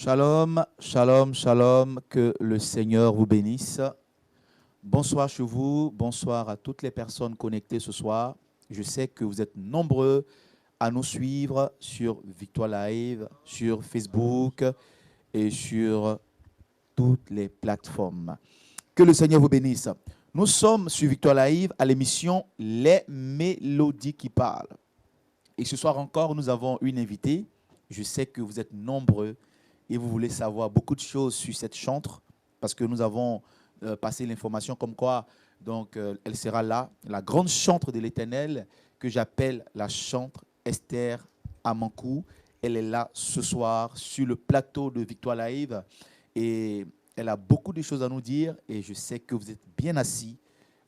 Shalom, shalom, shalom, que le Seigneur vous bénisse. Bonsoir chez vous, bonsoir à toutes les personnes connectées ce soir. Je sais que vous êtes nombreux à nous suivre sur Victoire Live, sur Facebook et sur toutes les plateformes. Que le Seigneur vous bénisse. Nous sommes sur Victoire Live à l'émission Les Mélodies qui parlent. Et ce soir encore, nous avons une invitée. Je sais que vous êtes nombreux et vous voulez savoir beaucoup de choses sur cette chantre, parce que nous avons passé l'information comme quoi donc, elle sera là, la grande chantre de l'Éternel, que j'appelle la chantre Esther Amankou. Elle est là ce soir sur le plateau de Victoire Live et elle a beaucoup de choses à nous dire et je sais que vous êtes bien assis,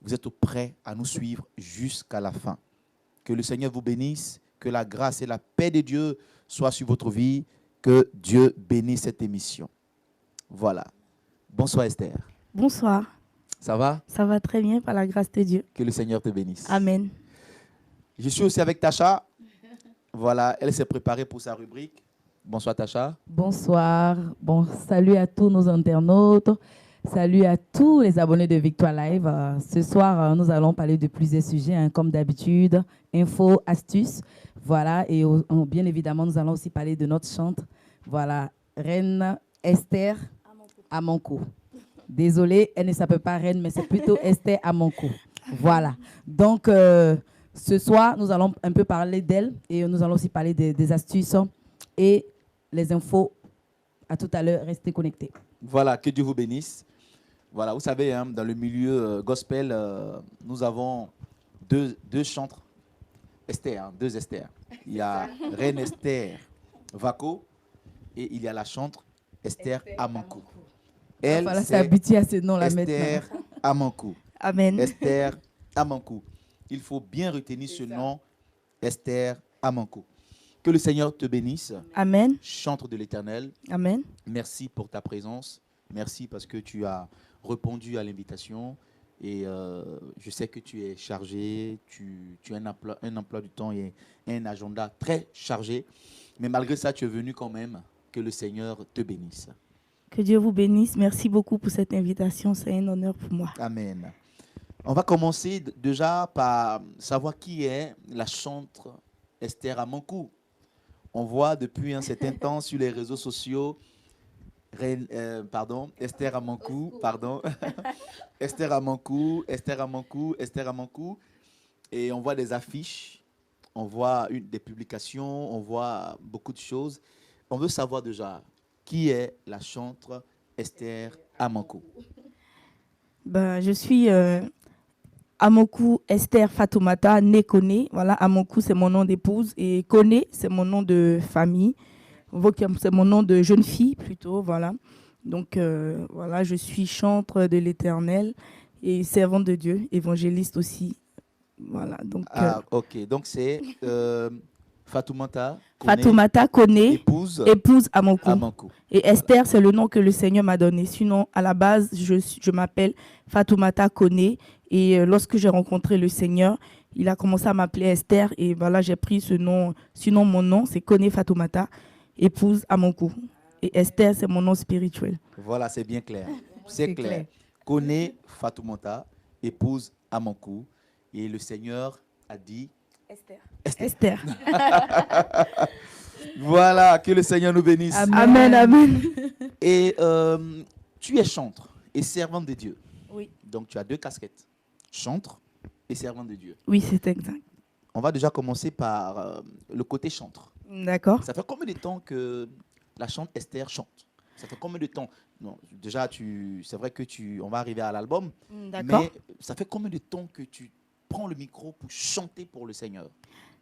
vous êtes prêts à nous suivre jusqu'à la fin. Que le Seigneur vous bénisse, que la grâce et la paix de Dieu soient sur votre vie. Que Dieu bénisse cette émission. Voilà. Bonsoir Esther. Bonsoir. Ça va? Ça va très bien par la grâce de Dieu. Que le Seigneur te bénisse. Amen. Je suis aussi avec Tacha. Voilà, elle s'est préparée pour sa rubrique. Bonsoir Tacha. Bonsoir. Bon, salut à tous nos internautes. Salut à tous les abonnés de Victoire Live. Ce soir, nous allons parler de plusieurs sujets, comme d'habitude, infos, astuces. Voilà, et bien évidemment, nous allons aussi parler de notre chantre. Voilà, Reine Esther Amankou. Désolée, elle ne s'appelle pas Reine, mais c'est plutôt Esther Amankou. Voilà. Donc, ce soir, nous allons un peu parler d'elle et nous allons aussi parler des astuces et les infos. À tout à l'heure, restez connectés. Voilà, que Dieu vous bénisse. Voilà, vous savez, hein, dans le milieu gospel, nous avons deux chantres. Esther, hein, deux Esther. Il y a Reine Esther Vako et il y a la chantre Esther Amankou. Elle, voilà, c'est habitué à ce nom-là Esther maintenant. Amankou. Amen. Esther Amankou. Il faut bien retenir ce nom, Esther Amankou. Que le Seigneur te bénisse. Amen. Chantre de l'Éternel. Amen. Merci pour ta présence. Merci parce que tu as répondu à l'invitation. Et je sais que tu es chargé, tu as un emploi du temps et un agenda très chargé. Mais malgré ça, tu es venu quand même. Que le Seigneur te bénisse. Que Dieu vous bénisse. Merci beaucoup pour cette invitation. C'est un honneur pour moi. Amen. On va commencer déjà par savoir qui est la chantre Esther Amankou. On voit depuis un certain temps sur les réseaux sociaux Esther Amankou, Esther Amankou, Esther Amankou, Esther Amankou. Et on voit des affiches, on voit des publications, on voit beaucoup de choses. On veut savoir déjà qui est la chantre Esther Amankou. Je suis Amankou Esther Fatoumata, née Koné. Voilà, Amankou, c'est mon nom d'épouse et Koné, c'est mon nom de famille. C'est mon nom de jeune fille plutôt, voilà. Donc voilà, je suis chantre de l'Éternel et servante de Dieu, évangéliste aussi. Voilà, donc ok, donc c'est Fatoumata Koné, épouse Amankou. Et Esther, c'est le nom que le Seigneur m'a donné. Sinon, à la base, je m'appelle Fatoumata Koné et lorsque j'ai rencontré le Seigneur, il a commencé à m'appeler Esther et voilà, j'ai pris ce nom. Sinon, mon nom, c'est Koné Fatoumata, épouse Amankou. Et Esther, c'est mon nom spirituel. Voilà, c'est bien clair. C'est clair. Koné Fatoumata, épouse Amankou. Et le Seigneur a dit Esther. Voilà, que le Seigneur nous bénisse. Amen, amen. Et tu es chantre et servante de Dieu. Oui. Donc tu as deux casquettes, chantre et servante de Dieu. Oui, c'est exact. On va déjà commencer par le côté chantre. D'accord. Ça fait combien de temps que la chante Esther chante? Ça fait combien de temps? Non, déjà, c'est vrai que on va arriver à l'album. D'accord. Mais ça fait combien de temps que tu prends le micro pour chanter pour le Seigneur?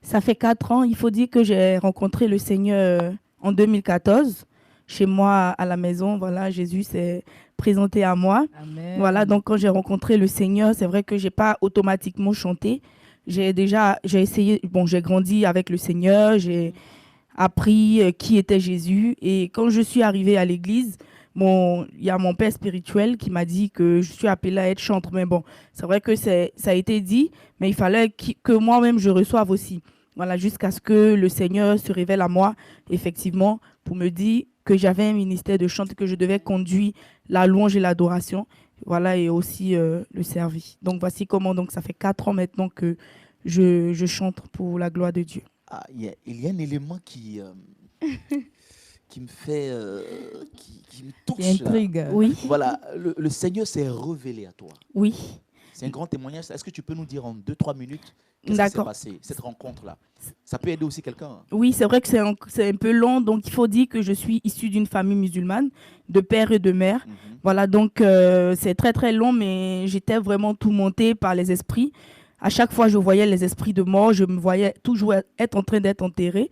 Ça fait 4 ans. Il faut dire que j'ai rencontré le Seigneur en 2014. Chez moi, à la maison, voilà, Jésus s'est présenté à moi. Amen. Voilà, donc quand j'ai rencontré le Seigneur, c'est vrai que je n'ai pas automatiquement chanté. J'ai essayé, j'ai grandi avec le Seigneur, j'ai appris qui était Jésus. Et quand je suis arrivée à l'église, il y a mon père spirituel qui m'a dit que je suis appelée à être chantre. Mais bon, c'est vrai que ça a été dit, mais il fallait que moi-même je reçoive aussi. Voilà, jusqu'à ce que le Seigneur se révèle à moi, effectivement, pour me dire que j'avais un ministère de chant, que je devais conduire la louange et l'adoration, voilà, et aussi le service. Donc voici comment, donc ça fait 4 ans maintenant que je chante pour la gloire de Dieu. Ah, il y a un élément qui me fait, qui me touche. Qui intrigue. Là. Oui, Voilà, le Seigneur s'est révélé à toi. oui, C'est un grand témoignage. Est-ce que tu peux nous dire en 2-3 minutes qu'est-ce qui s'est d'accord. passé, cette rencontre-là? Ça peut aider aussi quelqu'un. Hein. Oui, c'est vrai que c'est un peu long, donc il faut dire que je suis issue d'une famille musulmane, de père et de mère. Voilà, donc c'est très très long, mais j'étais vraiment tourmentée par les esprits. À chaque fois, je voyais les esprits de mort, je me voyais toujours être en train d'être enterrée.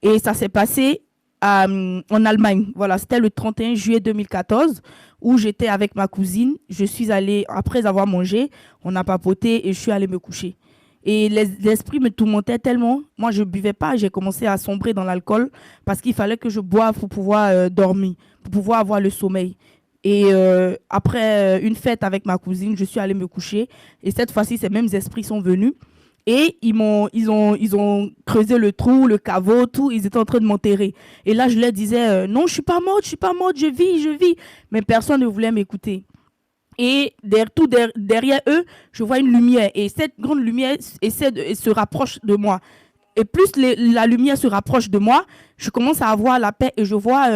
Et ça s'est passé en Allemagne. Voilà, c'était le 31 juillet 2014 où j'étais avec ma cousine. Je suis allée, après avoir mangé, on a papoté et je suis allée me coucher. Et l'esprit me tourmentait tellement. Moi, je ne buvais pas. J'ai commencé à sombrer dans l'alcool parce qu'il fallait que je boive pour pouvoir dormir, pour pouvoir avoir le sommeil. Et après une fête avec ma cousine, je suis allée me coucher. Et cette fois-ci, ces mêmes esprits sont venus. Et ils ont creusé le trou, le caveau, tout. Ils étaient en train de m'enterrer. Et là, je leur disais, non, je ne suis pas morte, je vis, je vis. Mais personne ne voulait m'écouter. Et derrière eux, je vois une lumière. Et cette grande lumière se rapproche de moi. Et plus la lumière se rapproche de moi, je commence à avoir la paix et je vois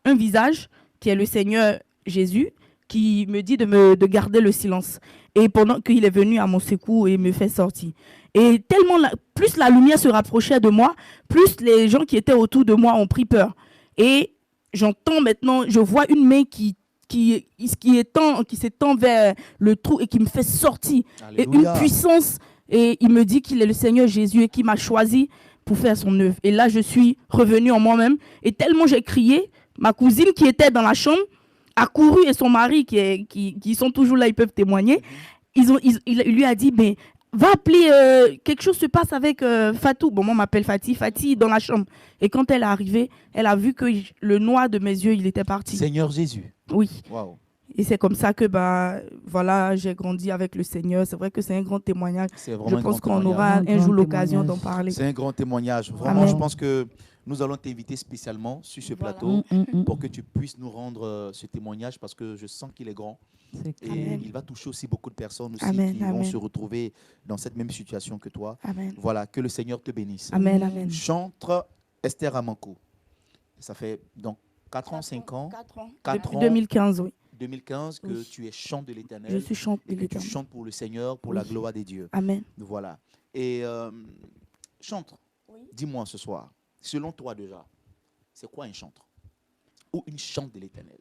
un visage qui est le Seigneur Jésus qui me dit de garder le silence. Et pendant qu'il est venu à mon secours et me fait sortir. Et tellement, plus la lumière se rapprochait de moi, plus les gens qui étaient autour de moi ont pris peur. Et j'entends maintenant, je vois une main qui s'étend vers le trou et qui me fait sortir. Alléluia. Et une puissance. Et il me dit qu'il est le Seigneur Jésus et qu'il m'a choisi pour faire son œuvre. Et là, je suis revenue en moi-même. Et tellement j'ai crié, ma cousine qui était dans la chambre a couru et son mari qui sont toujours là, ils peuvent témoigner. Il lui a dit, mais va appeler, quelque chose se passe avec Fatou. Bon, moi, on m'appelle Fatih. Fatih dans la chambre. Et quand elle est arrivée, elle a vu que le noir de mes yeux, il était parti. Seigneur Jésus. Oui. Waouh. Et c'est comme ça que voilà, j'ai grandi avec le Seigneur. C'est vrai que c'est un grand témoignage. C'est vraiment Je un pense grand qu'on aura témoignage. un jour l'occasion d'en parler. C'est un grand témoignage. Vraiment, Amen. je pense que nous allons t'inviter spécialement sur ce Voilà. plateau pour que tu puisses nous rendre ce témoignage parce que je sens qu'il est grand et Amen. il va toucher aussi beaucoup de personnes aussi Amen, qui vont amen. se retrouver dans cette même situation que toi. Amen. Voilà, que le Seigneur te bénisse. Amen, amen. Chantre Esther Amanko. Ça fait donc 4 ans, 5 ans, 4 Depuis ans. 2015, oui. 2015 que Oui. tu es chant de Je l'Éternel suis chante de et que tu l'Éternel. chantes pour le Seigneur, pour Oui. la gloire des dieux. Amen. Voilà. Et chantre, Oui. dis-moi ce soir, selon toi déjà, c'est quoi un chantre ou une chante de l'Éternel?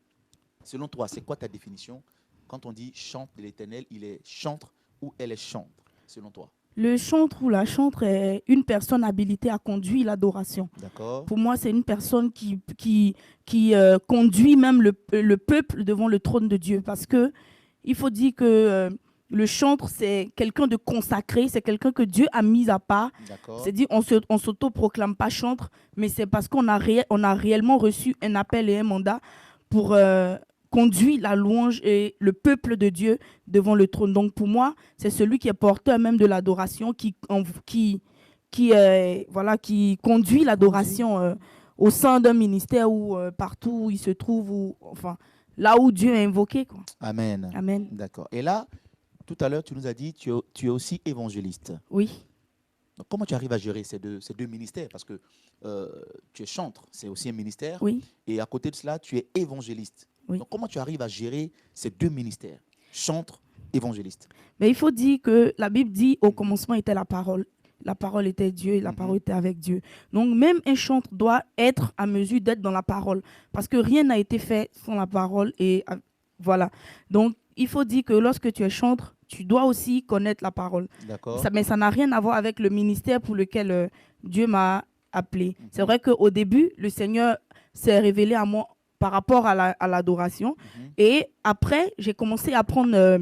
Selon toi, c'est quoi ta définition? Quand on dit chante de l'Éternel, il est chantre ou elle est chantre, selon toi? Le chantre ou la chantre est une personne habilitée à conduire l'adoration. D'accord? Pour moi, c'est une personne qui conduit même le peuple devant le trône de Dieu. Parce que il faut dire que le chantre, c'est quelqu'un de consacré, c'est quelqu'un que Dieu a mis à part. D'accord. C'est dit, on s'auto-proclame pas chantre, mais c'est parce qu'on a, on a réellement reçu un appel et un mandat pour conduire la louange et le peuple de Dieu devant le trône. Donc pour moi, c'est celui qui est porteur même de l'adoration, qui conduit l'adoration au sein d'un ministère ou partout où il se trouve, ou enfin là où Dieu est invoqué, quoi. Amen. Amen. D'accord. Et là, tout à l'heure, tu nous as dit tu es aussi évangéliste. Oui. Donc, comment tu arrives à gérer ces deux ministères? Parce que tu es chantre, c'est aussi un ministère. Oui. Et à côté de cela, tu es évangéliste. Oui. Donc, comment tu arrives à gérer ces deux ministères? Chantre, évangéliste. Mais il faut dire que la Bible dit au commencement était la parole. La parole était Dieu et la parole était avec Dieu. Donc même un chantre doit être à mesure d'être dans la parole. Parce que rien n'a été fait sans la parole. Et voilà. Donc il faut dire que lorsque tu es chantre, tu dois aussi connaître la parole. D'accord. Mais ça n'a rien à voir avec le ministère pour lequel Dieu m'a appelé. C'est vrai qu'au début, le Seigneur s'est révélé à moi par rapport à l'adoration. Et après, j'ai commencé à prendre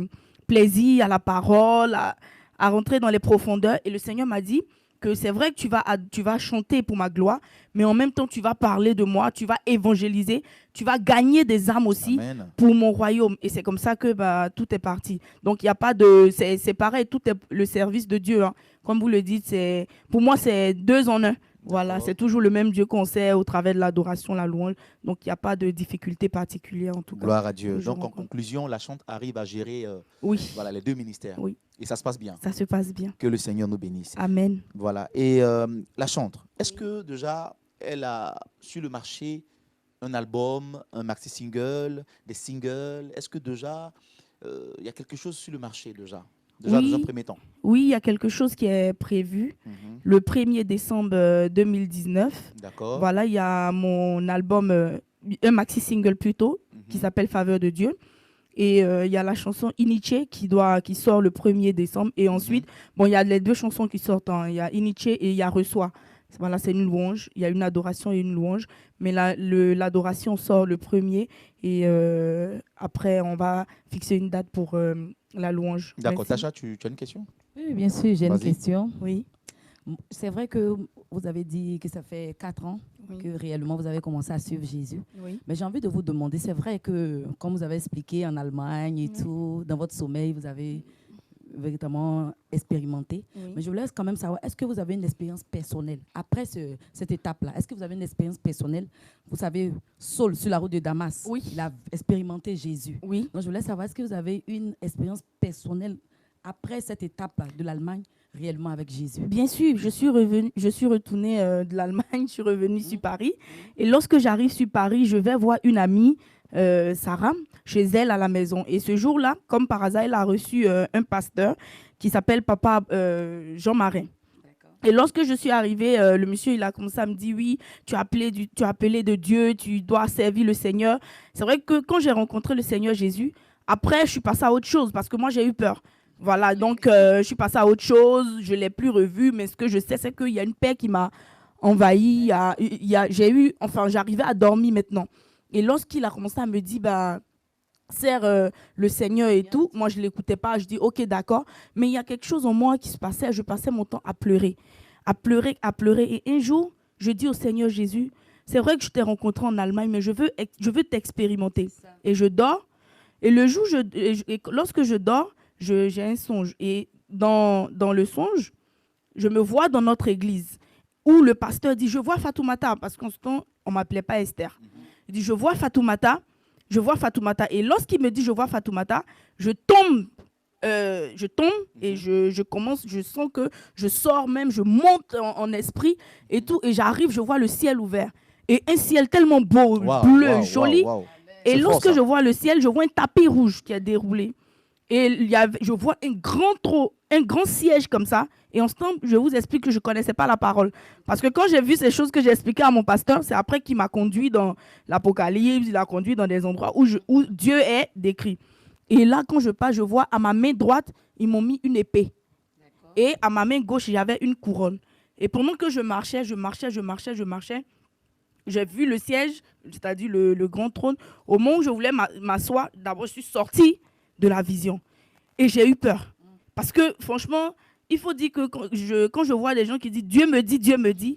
plaisir à la parole, à rentrer dans les profondeurs. Et le Seigneur m'a dit que c'est vrai que tu vas chanter pour ma gloire, mais en même temps, tu vas parler de moi, tu vas évangéliser, tu vas gagner des âmes aussi. Amen. Pour mon royaume. Et c'est comme ça que tout est parti. Donc, il n'y a pas de... C'est pareil, tout est le service de Dieu. Hein. Comme vous le dites, pour moi, c'est 2 en 1. Voilà, D'accord. c'est toujours le même Dieu qu'on sait au travers de l'adoration, la louange. Donc, il n'y a pas de difficulté particulière en tout cas. Gloire à que Dieu. je Donc, en rencontre. conclusion, la chante arrive à gérer Oui, voilà, les deux ministères. oui, Et ça se passe bien. ça se passe bien. Que le Seigneur nous bénisse. Amen. Voilà. Et la chantre, est-ce que déjà, elle a sur le marché un album, un maxi-single, des singles? Est-ce que déjà, il y a quelque chose sur le marché déjà dans un Oui, premier temps? oui, il y a quelque chose qui est prévu Mhm. le 1er décembre 2019. D'accord. Voilà, il y a mon album, un maxi-single plutôt, qui Mhm. s'appelle Faveur de Dieu. Et il y a la chanson Iniche qui sort le 1er décembre. Et ensuite, bon, il y a les deux chansons qui sortent. Il y a Iniche et il y a Reçois. Voilà, c'est une louange. Il y a une adoration et une louange. Mais l'adoration sort le 1er. Et après, on va fixer une date pour la louange. D'accord. Merci. Tacha, tu as une question? Oui, bien sûr, j'ai une Vas-y. question. Oui. C'est vrai que vous avez dit que ça fait 4 ans Oui. que réellement vous avez commencé à suivre Jésus. Oui. Mais j'ai envie de vous demander, c'est vrai que, comme vous avez expliqué en Allemagne et Oui. tout, dans votre sommeil, vous avez véritablement expérimenté. Oui. Mais je voulais quand même savoir, est-ce que vous avez une expérience personnelle après cette étape-là? Est-ce que vous avez une expérience personnelle? Vous savez, Saul, sur la route de Damas, Oui. il a expérimenté Jésus. Oui. Donc je voulais savoir, est-ce que vous avez une expérience personnelle après cette étape-là de l'Allemagne réellement avec Jésus? Bien sûr, je suis retournée de l'Allemagne, je suis revenue sur Paris. Et lorsque j'arrive sur Paris, je vais voir une amie, Sarah, chez elle à la maison. Et ce jour-là, comme par hasard, elle a reçu un pasteur qui s'appelle Papa Jean Marin. Et lorsque je suis arrivée, le monsieur, il a commencé à me dire, oui, tu as appelé de Dieu, tu dois servir le Seigneur. C'est vrai que quand j'ai rencontré le Seigneur Jésus, après, je suis passée à autre chose parce que moi, j'ai eu peur. Voilà, donc je suis passée à autre chose, je ne l'ai plus revu, mais ce que je sais, c'est qu'il y a une paix qui m'a envahie. J'arrivais à dormir maintenant. Et lorsqu'il a commencé à me dire, bah, sers le Seigneur et tout, moi je ne l'écoutais pas, je dis, ok, d'accord, mais il y a quelque chose en moi qui se passait, je passais mon temps à pleurer. Et un jour, je dis au Seigneur Jésus, c'est vrai que je t'ai rencontré en Allemagne, mais je veux t'expérimenter. Et je dors, et le jour, lorsque je dors, j'ai un songe. Et dans le songe, je me vois dans notre église où le pasteur dit, je vois Fatoumata, parce qu'en ce temps, on ne m'appelait pas Esther. Il dit, je vois Fatoumata. Et lorsqu'il me dit, je vois Fatoumata, je tombe et je sens que je sors même, je monte en esprit et tout, et j'arrive, je vois le ciel ouvert. Et un ciel tellement beau, bleu, joli. Et lorsque je vois le ciel, je vois un tapis rouge qui est déroulé. Et je vois un grand siège comme ça. Et en ce temps, je vous explique que je ne connaissais pas la parole. Parce que quand j'ai vu ces choses que j'ai expliquées à mon pasteur, c'est après qu'il m'a conduit dans l'Apocalypse, il a conduit dans des endroits où Dieu est décrit. Et là, quand je passe, je vois à ma main droite, ils m'ont mis une épée. Et à ma main gauche, j'avais une couronne. Et pendant que je marchais, j'ai vu le siège, c'est-à-dire le grand trône. Au moment où je voulais m'asseoir, d'abord, je suis sortie de la vision. Et j'ai eu peur. Parce que, franchement, il faut dire que quand je vois des gens qui disent « Dieu me dit »,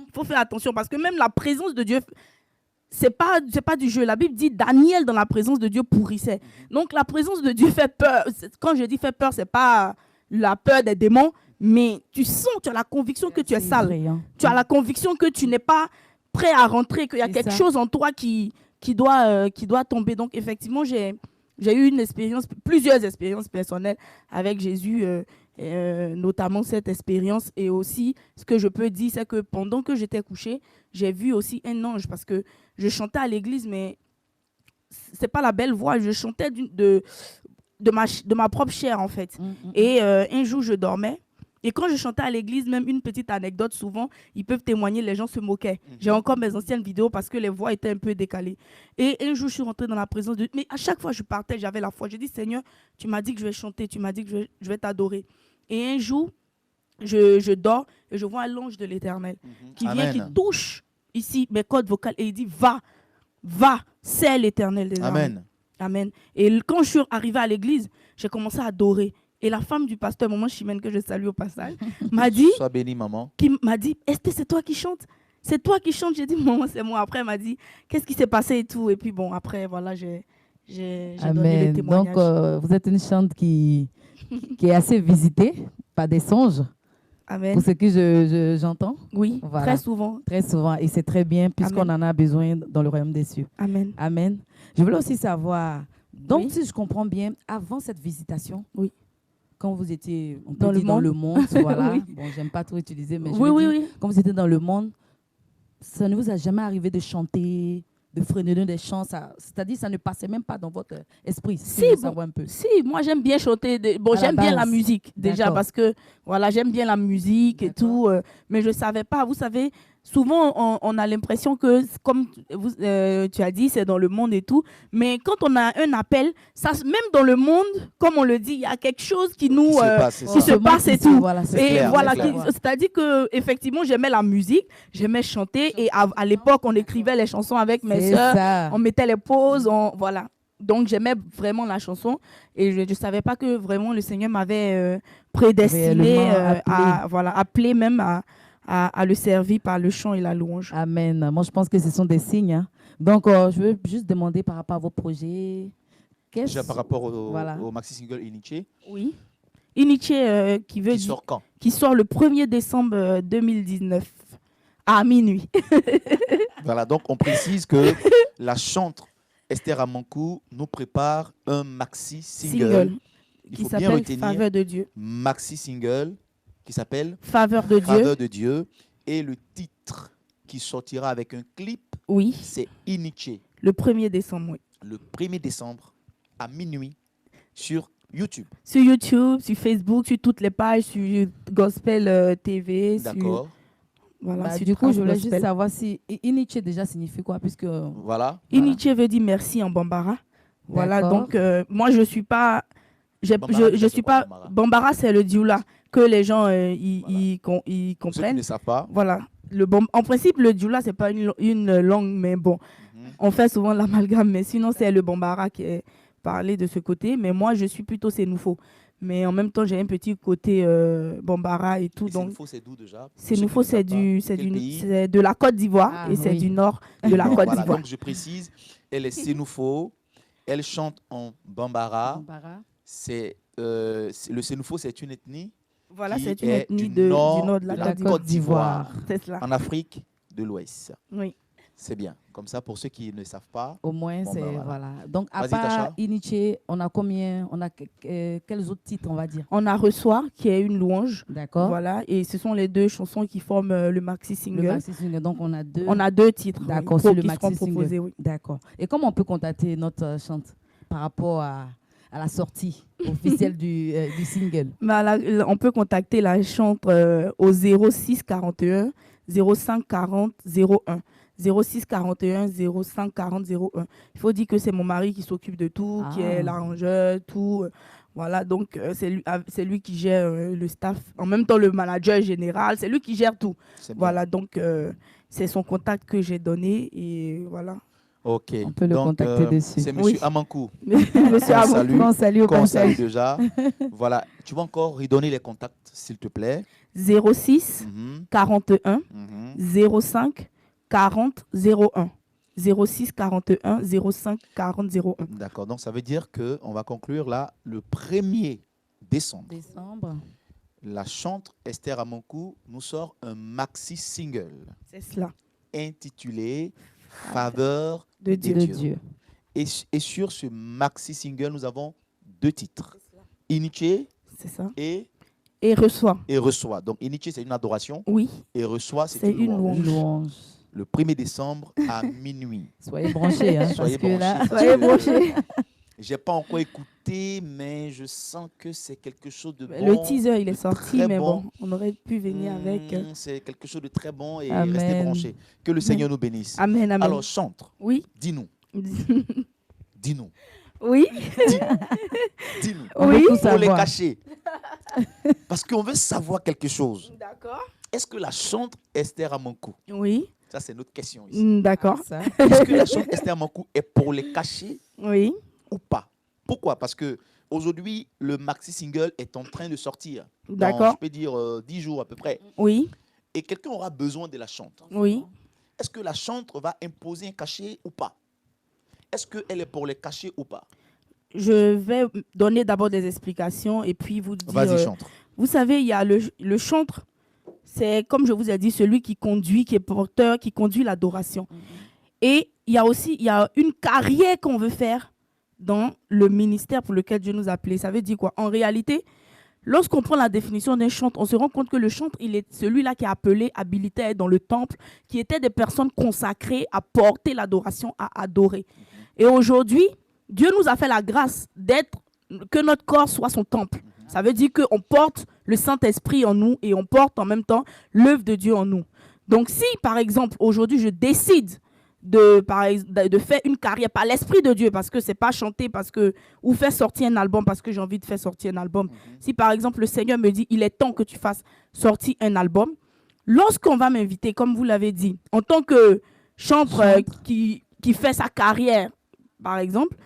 il faut faire attention. Parce que même la présence de Dieu, c'est pas du jeu. La Bible dit Daniel, dans la présence de Dieu, pourrissait. Donc, la présence de Dieu fait peur. Quand je dis fait peur, c'est pas la peur des démons, mais tu sens, tu as la conviction que tu es sale. Effrayant. Tu as la conviction que tu n'es pas prêt à rentrer, qu'il y a quelque chose en toi qui doit tomber. Donc, effectivement, j'ai eu plusieurs expériences personnelles avec Jésus, notamment cette expérience. Et aussi, ce que je peux dire, c'est que pendant que j'étais couchée, j'ai vu aussi un ange, parce que je chantais à l'église, mais c'est pas la belle voix. Je chantais de ma propre chair, en fait. Et un jour, je dormais. Et quand je chantais à l'église, même une petite anecdote, souvent, ils peuvent témoigner, les gens se moquaient. J'ai encore mes anciennes vidéos parce que les voix étaient un peu décalées. Et un jour, je suis rentrée dans la présence de Dieu. Mais à chaque fois que je partais, j'avais la foi. J'ai dit, Seigneur, tu m'as dit que je vais chanter, tu m'as dit que je vais t'adorer. Et un jour, je dors et je vois l'ange de l'Éternel qui vient, qui touche ici mes cordes vocales et il dit, va, c'est l'Éternel des armées. Amen. Et quand je suis arrivée à l'église, j'ai commencé à adorer. Et la femme du pasteur, maman Chimène, que je salue au passage, m'a dit, sois bénie, maman. Qui m'a dit, Esther, c'est toi qui chantes? C'est toi qui chantes? J'ai dit, maman, c'est moi. Après, elle m'a dit, qu'est-ce qui s'est passé et tout. Et puis bon, après, voilà, j'ai donné le témoignage. Donc, vous êtes une chante qui est assez visitée par des songes. Amen. Pour ce que j'entends. Oui, Voilà. très souvent. Très souvent. Et c'est très bien puisqu'on en a besoin dans le royaume des cieux. Amen. Amen. Je voulais aussi savoir, donc Oui. si je comprends bien, avant cette visitation, Oui. quand vous étiez on peut Dans le dire dans monde. le monde, voilà. Oui. Bon, j'aime pas trop utiliser, mais je Oui, veux oui, dire, oui. quand vous étiez dans le monde, ça ne vous a jamais arrivé de chanter, de fredonner des chants, c'est-à-dire ça ne passait même pas dans votre esprit. Si, je veux bon, savoir un peu. Si, moi j'aime bien chanter. Bon, À la j'aime bien la base. musique déjà D'accord. parce que voilà, j'aime bien la musique et D'accord. tout. Mais je ne savais pas. Vous savez, souvent on a l'impression que, comme tu as dit, c'est dans le monde et tout. Mais quand on a un appel, même dans le monde, comme on le dit, il y a quelque chose qui nous se passe, c'est qui ça. se passe et tout. Voilà, c'est Et clair, voilà, c'est clair. c'est-à-dire que effectivement, j'aimais la musique, j'aimais chanter. Et à l'époque, on écrivait les chansons avec mes C'est sœurs. ça. On mettait les pauses, voilà. Donc, j'aimais vraiment la chanson et je ne savais pas que vraiment le Seigneur m'avait prédestiné Réellement appelé même à le servir par le chant et la louange. Amen. Moi, je pense que ce sont des signes. Hein. Donc, je veux juste demander par rapport à vos projets. Déjà par rapport Voilà. au maxi single Iniché, Oui. Iniché qui sort quand? qui sort le 1er décembre 2019 à minuit. Voilà, donc on précise que la chantre Esther Amankou nous prépare un maxi single. Il Qui faut bien s'appelle retenir Faveur de Dieu. maxi single qui s'appelle Faveur de Dieu. Faveur de Dieu. Et le titre qui sortira avec un clip, Oui, c'est Iniché, le 1er décembre. Oui. le 1er décembre à minuit sur YouTube. Sur YouTube, sur Facebook, sur toutes les pages, sur Gospel TV. D'accord. Voilà, Bah, sur du coup, Trace je voulais Gospel. juste savoir si Iniché déjà signifie quoi, puisque Voilà. Iniché veut dire merci en bambara. Voilà, D'accord. donc moi je suis pas. Bambara, Je déjà, suis c'est quoi, pas. Bambara? Bambara, c'est le dioula que les gens ils Pour ceux qui comprennent. ne savent pas, Voilà. En principe, le dioula, c'est pas une langue, mais bon, on fait souvent l'amalgame. Mais sinon, c'est le bambara qui est parlé de ce côté. Mais moi, je suis plutôt sénoufo. Mais en même temps, j'ai un petit côté bambara et tout. et donc, Sénoufo, c'est d'où déjà? Sénoufo, c'est de la Côte d'Ivoire Ah, et c'est oui. du nord de la Côte Voilà, d'Ivoire. donc je précise, elle est Sénoufo, elle chante en Bambara. Le Sénoufo, c'est une ethnie Voilà, qui c'est une est ethnie du nord de la Côte d'Ivoire. Côte d'Ivoire, C'est cela. en Afrique de l'Ouest. Oui. C'est bien. Comme ça, pour ceux qui ne savent pas. Au moins, Bon, c'est ben voilà. Donc, à Vas-y, part Tacha. Iniché, on a combien? On a quels autres titres, on va dire? On a Reçoit, qui est une louange. D'accord. Voilà, et ce sont les deux chansons qui forment le maxi Le single. maxi single. Donc, on a deux. On a deux titres D'accord, oui, sur le qui seront maxi single. proposés. Oui. D'accord. Et comment on peut contacter notre chante par rapport à la sortie officielle du single? On peut contacter la chante au 06 41 05 40 01. 06 41 05 40 01. Il faut dire que c'est mon mari qui s'occupe de tout, qui est l'arrangeur, tout. Voilà, donc c'est lui qui gère le staff. En même temps, le manager général, c'est lui qui gère tout. C'est bien. Voilà, donc c'est son contact que j'ai donné et voilà. Ok. On peut le Donc, contacter dessus. c'est M. Oui. Amankou. Monsieur Abou. Salut. Qu'on salue au Qu'on salue passage. déjà. Voilà. Tu vas encore redonner les contacts, s'il te plaît. 06 Mhm, 41 mhm. 05 40 01. 06 41 05 40 01. D'accord. Donc, ça veut dire qu'on va conclure là le 1er décembre. Décembre. La chantre Esther Amankou nous sort un maxi single C'est cela. intitulé Faveur De de Dieu. Dieu. Et sur ce maxi single, nous avons deux titres. Iniché C'est ça. et Reçoit. Reçoit. Donc, Iniché, c'est une adoration. Oui. Et Reçoit, c'est C'est une une louange. Louange. Le 1er décembre à minuit. Soyez branchés. Hein, Soyez parce que là, branchés. Soyez branchés. Je n'ai pas encore écouté, mais je sens que c'est quelque chose de bon. Le teaser, il est sorti, très mais bon. bon, on aurait pu venir avec. C'est quelque chose de très bon et Amen. restez branchés. Que le Seigneur nous bénisse. Amen, amen. Alors, chantre, Oui. dis-nous, dis-nous, Oui. dis-nous. on Oui. veut tout Pour les savoir. cacher. Parce qu'on veut savoir quelque chose. D'accord. Est-ce que la chantre Esther Amankou, Oui. ça c'est notre question ici, D'accord. Ça. est-ce que la chantre Esther Amankou est pour les cacher Oui. ou pas? Pourquoi? Parce que aujourd'hui, le maxi single est en train de sortir. Dans, D'accord. je peux dire 10 jours à peu près. Oui. Et quelqu'un aura besoin de la chantre. Oui. Est-ce que la chantre va imposer un cachet ou pas? Est-ce qu'elle est pour les cachets ou pas? Je vais donner d'abord des explications et puis vous dire. Vas-y, chantre. Vous savez, il y a le chantre. c'est, comme je vous ai dit, celui qui conduit, qui est porteur, qui conduit l'adoration. Et il y a une carrière qu'on veut faire dans le ministère pour lequel Dieu nous a appelés. Ça veut dire quoi? En réalité, lorsqu'on prend la définition d'un chantre, on se rend compte que le chantre, il est celui-là qui est appelé, habilité à être dans le temple, qui était des personnes consacrées à porter l'adoration, à adorer. Et aujourd'hui, Dieu nous a fait la grâce que notre corps soit son temple. Ça veut dire qu'on porte le Saint-Esprit en nous et on porte en même temps l'œuvre de Dieu en nous. Donc si, par exemple, aujourd'hui, je décide de faire une carrière par l'Esprit de Dieu, parce que ce n'est pas chanter ou faire sortir un album parce que j'ai envie de faire sortir un album. Si, par exemple, le Seigneur me dit, il est temps que tu fasses sortir un album, lorsqu'on va m'inviter, comme vous l'avez dit, en tant que chantre qui fait sa carrière, par exemple,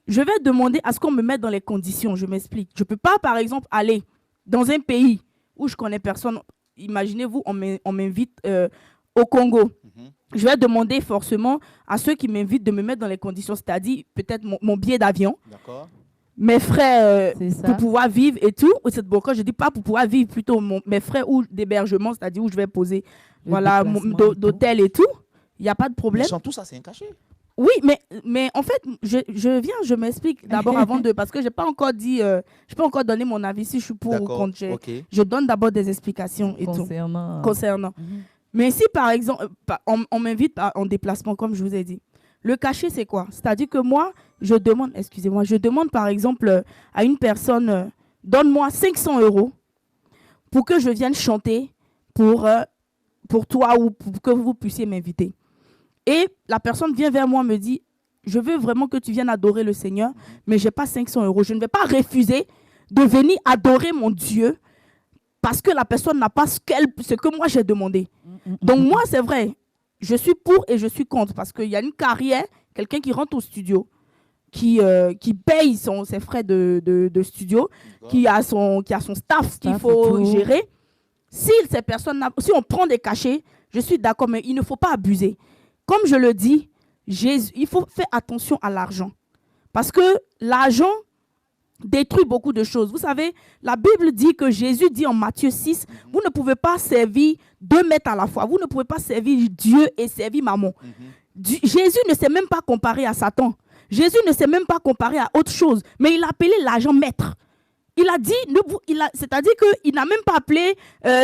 je vais demander à ce qu'on me mette dans les conditions. Je m'explique. Je ne peux pas, par exemple, aller dans un pays où je ne connais personne. Imaginez-vous, on m'invite au Congo. Je vais demander forcément à ceux qui m'invitent de me mettre dans les conditions, c'est-à-dire peut-être mon billet d'avion, mes frais pour pouvoir vivre et tout. Bon, quand je dis pas pour pouvoir vivre, plutôt mes frais d'hébergement, c'est-à-dire où je vais poser d'hôtel et tout. Il n'y a pas de problème. Mais tout ça, c'est un cachet. Oui, mais en fait, je m'explique d'abord parce que je n'ai pas encore dit, je n'ai pas encore donné mon avis si je suis pour ou contre. Je donne d'abord des explications et concernant. Mais si par exemple, on m'invite en déplacement, comme je vous ai dit, le cachet c'est quoi? C'est-à-dire que moi, je demande par exemple à une personne, donne-moi 500 € pour que je vienne chanter pour toi ou pour que vous puissiez m'inviter. Et la personne vient vers moi, me dit, je veux vraiment que tu viennes adorer le Seigneur, mais je n'ai pas 500 €. Je ne vais pas refuser de venir adorer mon Dieu parce que la personne n'a pas ce que moi j'ai demandé. Donc moi, c'est vrai, je suis pour et je suis contre parce qu'il y a une carrière, quelqu'un qui rentre au studio, qui paye ses frais de studio, qui a son staff qu'il faut gérer. Si on prend des cachets, je suis d'accord, mais il ne faut pas abuser. Comme je le dis, il faut faire attention à l'argent. Parce que l'argent détruit beaucoup de choses. Vous savez, la Bible dit que Jésus dit en Matthieu 6, vous ne pouvez pas servir 2 maîtres à la fois. Vous ne pouvez pas servir Dieu et servir Mammon. Jésus ne s'est même pas comparé à Satan. Jésus ne s'est même pas comparé à autre chose. Mais il a appelé l'argent maître. Il a dit, c'est-à-dire qu'il n'a même pas appelé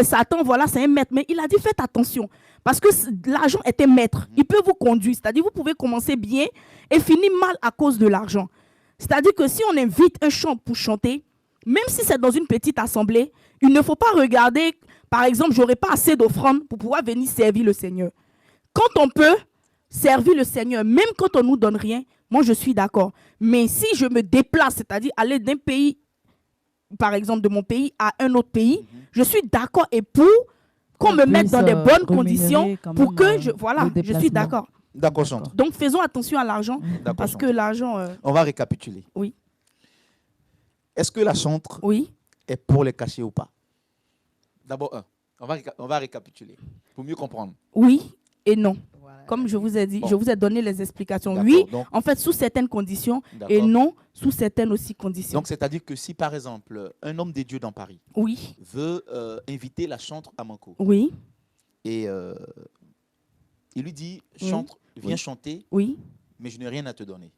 Satan, voilà, c'est un maître. Mais il a dit, faites attention. Parce que l'argent est un maître. Il peut vous conduire. C'est-à-dire vous pouvez commencer bien et finir mal à cause de l'argent. C'est-à-dire que si on invite un chant pour chanter, même si c'est dans une petite assemblée, il ne faut pas regarder, par exemple, je n'aurai pas assez d'offrandes pour pouvoir venir servir le Seigneur. Quand on peut servir le Seigneur, même quand on ne nous donne rien, moi je suis d'accord. Mais si je me déplace, c'est-à-dire aller d'un pays, par exemple de mon pays à un autre pays, je suis d'accord et pour qu'on me mette dans des bonnes conditions pour que je suis d'accord. D'accord, chantre. Donc faisons attention à l'argent parce que l'argent... On va récapituler. Oui. Est-ce que la chantre est pour les cachets ou pas? D'abord, on va récapituler pour mieux comprendre. Oui et non. Voilà. Comme je vous ai dit, je vous ai donné les explications. Oui, donc, en fait, sous certaines conditions et non, sous certaines aussi conditions. Donc, c'est-à-dire que si, par exemple, un homme des dieux dans Paris veut inviter la chantre à Manco et il lui dit, chantre, viens chanter, mais je n'ai rien à te donner.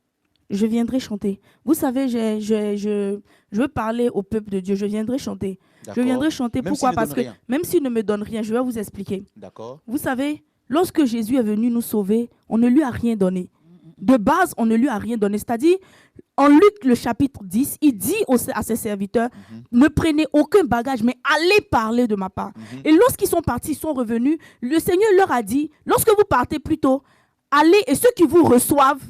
Je viendrai chanter. Vous savez, je veux parler au peuple de Dieu. Je viendrai chanter. Je viendrai chanter. Même pourquoi? Parce que même s'il ne me donne rien, je vais vous expliquer. Vous savez, lorsque Jésus est venu nous sauver, on ne lui a rien donné. De base, on ne lui a rien donné. C'est-à-dire, en Luc, le chapitre 10, il dit à ses serviteurs, ne prenez aucun bagage, mais allez parler de ma part. Et lorsqu'ils sont partis, ils sont revenus, le Seigneur leur a dit, lorsque vous partez plutôt, allez et ceux qui vous reçoivent,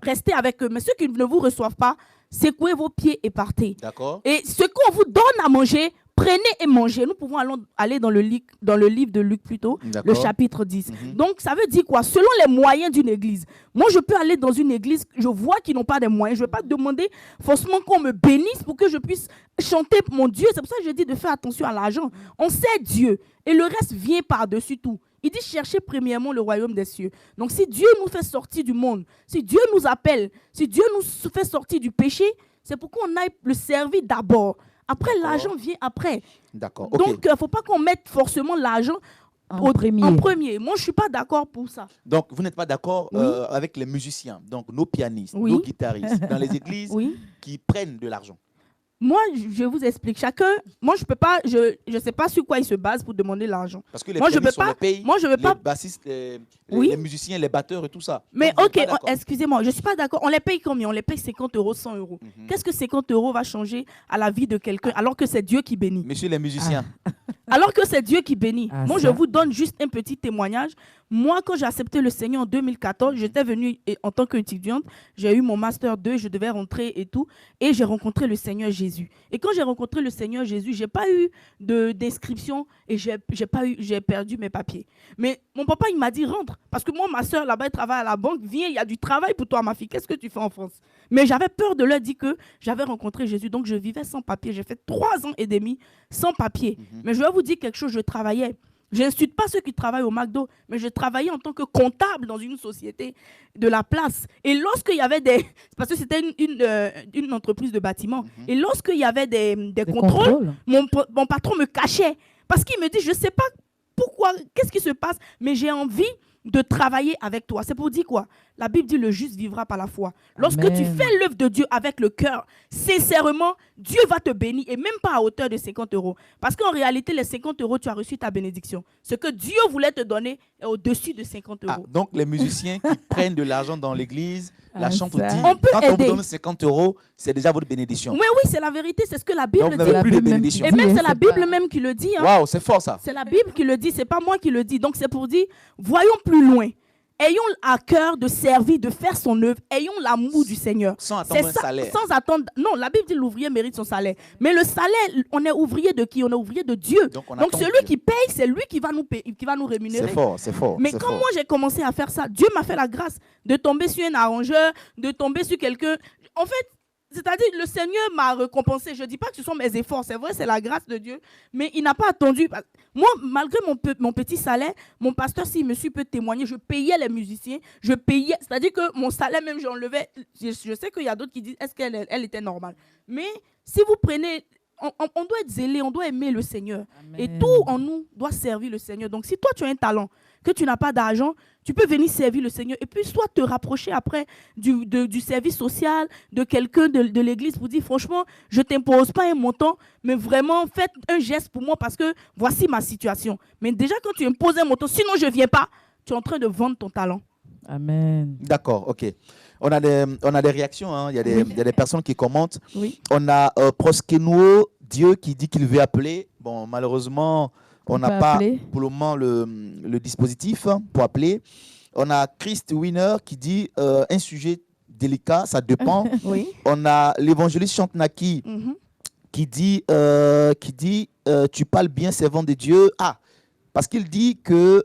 restez avec eux. Mais ceux qui ne vous reçoivent pas, secouez vos pieds et partez. Et ce qu'on vous donne à manger, prenez et mangez. Nous pouvons aller dans le livre de Luc plutôt, le chapitre 10. Donc, ça veut dire quoi? Selon les moyens d'une église. Moi, je peux aller dans une église, je vois qu'ils n'ont pas de moyens. Je ne vais pas demander forcément qu'on me bénisse pour que je puisse chanter mon Dieu. C'est pour ça que je dis de faire attention à l'argent. On sait Dieu et le reste vient par-dessus tout. Il dit chercher premièrement le royaume des cieux. Donc, si Dieu nous fait sortir du monde, si Dieu nous appelle, si Dieu nous fait sortir du péché, c'est pour qu'on aille le servir d'abord Après, D'accord. l'argent vient après. D'accord. Ok. Donc, il ne faut pas qu'on mette forcément l'argent En premier. en premier. Moi, je ne suis pas d'accord pour ça. Donc, vous n'êtes pas d'accord Oui. avec les musiciens, donc nos pianistes, Oui. nos guitaristes, dans les églises Oui. qui prennent de l'argent. Moi, je vous explique. Chacun, moi, je peux pas, je sais pas sur quoi ils se basent pour demander l'argent. Parce que les Moi, je pianistes, peux on pas- les paye, moi, je veux les pas- bassistes, Oui. les musiciens, les batteurs et tout ça. Mais Donc, vous n'êtes ok, pas d'accord. excusez-moi, je ne suis pas d'accord. On les paye combien? On les paye 50 euros, 100 euros. Mhm. Qu'est-ce que 50 euros va changer à la vie de quelqu'un alors que c'est Dieu qui bénit? Messieurs les musiciens, Alors que c'est Dieu qui bénit. Ah, Moi, ça. je vous donne juste un petit témoignage. Moi, quand j'ai accepté le Seigneur en 2014, j'étais venue en tant qu'étudiante. J'ai eu mon master 2, je devais rentrer et tout. Et j'ai rencontré le Seigneur Jésus. Et quand j'ai rencontré le Seigneur Jésus, je n'ai pas eu d'inscription et j'ai perdu mes papiers. Mais mon papa, il m'a dit rentre. Parce que moi, ma soeur, là-bas, elle travaille à la banque. Viens, il y a du travail pour toi, ma fille. Qu'est-ce que tu fais en France? Mais j'avais peur de leur dire que j'avais rencontré Jésus. Donc, je vivais sans papier. J'ai fait 3 ans et demi sans papier. Mais je vais vous dire quelque chose, je travaillais. Je n'insulte pas ceux qui travaillent au McDo, mais je travaillais en tant que comptable dans une société de la place. Et lorsqu'il y avait des... Parce que c'était une entreprise de bâtiment. Et lorsqu'il y avait des Des contrôles, mon patron me cachait. Parce qu'il me dit, je ne sais pas pourquoi, qu'est-ce qui se passe, mais j'ai envie de travailler avec toi. C'est pour dire quoi? La Bible dit le juste vivra par la foi. Lorsque Amen. tu fais l'œuvre de Dieu avec le cœur, sincèrement, Dieu va te bénir et même pas à hauteur de 50 euros. Parce qu'en réalité, les 50 euros, tu as reçu ta bénédiction. Ce que Dieu voulait te donner est au-dessus de 50 euros. ah, donc les musiciens qui prennent de l'argent dans l'église, la Ah, chantre ça. dit, On peut quand on aider. vous donne 50 euros, c'est déjà votre bénédiction. Mais oui, c'est la vérité, c'est ce que la Bible Donc vous dit. n'avez plus de Bible même bénédiction. Et dit, même hein, c'est la c'est Bible pas- même qui le dit. Hein. Waouh, c'est fort ça. C'est la Bible qui le dit, c'est pas moi qui le dis. Donc c'est pour dire, voyons plus loin. Ayons à cœur de servir, de faire son œuvre. Ayons l'amour du Seigneur. Sans attendre C'est un ça, salaire. sans attendre. Non, la Bible dit l'ouvrier mérite son salaire. Mais le salaire, on est ouvrier de qui? On est ouvrier de Dieu. Donc, on Donc attend celui Dieu. qui paye, c'est lui qui va nous payer, qui va nous rémunérer. C'est fort, c'est fort. Mais c'est quand fort. moi j'ai commencé à faire ça, Dieu m'a fait la grâce de tomber sur un arrangeur, de tomber sur quelqu'un. En fait, c'est-à-dire le Seigneur m'a récompensé. Je ne dis pas que ce sont mes efforts, c'est vrai, c'est la grâce de Dieu. Mais il n'a pas attendu. Moi, malgré mon petit salaire, mon pasteur, si monsieur peut témoigner, je payais les musiciens, je payais. C'est-à-dire que mon salaire même, j'enlevais. Je sais qu'il y a d'autres qui disent, est-ce qu'elle elle était normale? Mais si vous prenez... On doit être zélé, on doit aimer le Seigneur. Amen. Et tout en nous doit servir le Seigneur. Donc, si toi, tu as un talent, que tu n'as pas d'argent, tu peux venir servir le Seigneur. Et puis, soit te rapprocher après du service social, de quelqu'un de l'église pour dire, franchement, je ne t'impose pas un montant, mais vraiment, faites un geste pour moi parce que voici ma situation. Mais déjà, quand tu imposes un montant, sinon je ne viens pas, tu es en train de vendre ton talent. Amen. D'accord, ok. On a des réactions, hein. Il y a des personnes qui commentent. Oui. On a Proskenuo, Dieu qui dit qu'il veut appeler. Bon, malheureusement, on n'a peut pas appeler. pour le moment le dispositif pour appeler. On a Christ Winner qui dit un sujet délicat, ça dépend. Oui. On a l'évangéliste Chantenaki Mhm. qui dit tu parles bien servant de Dieu. Ah, parce qu'il dit que,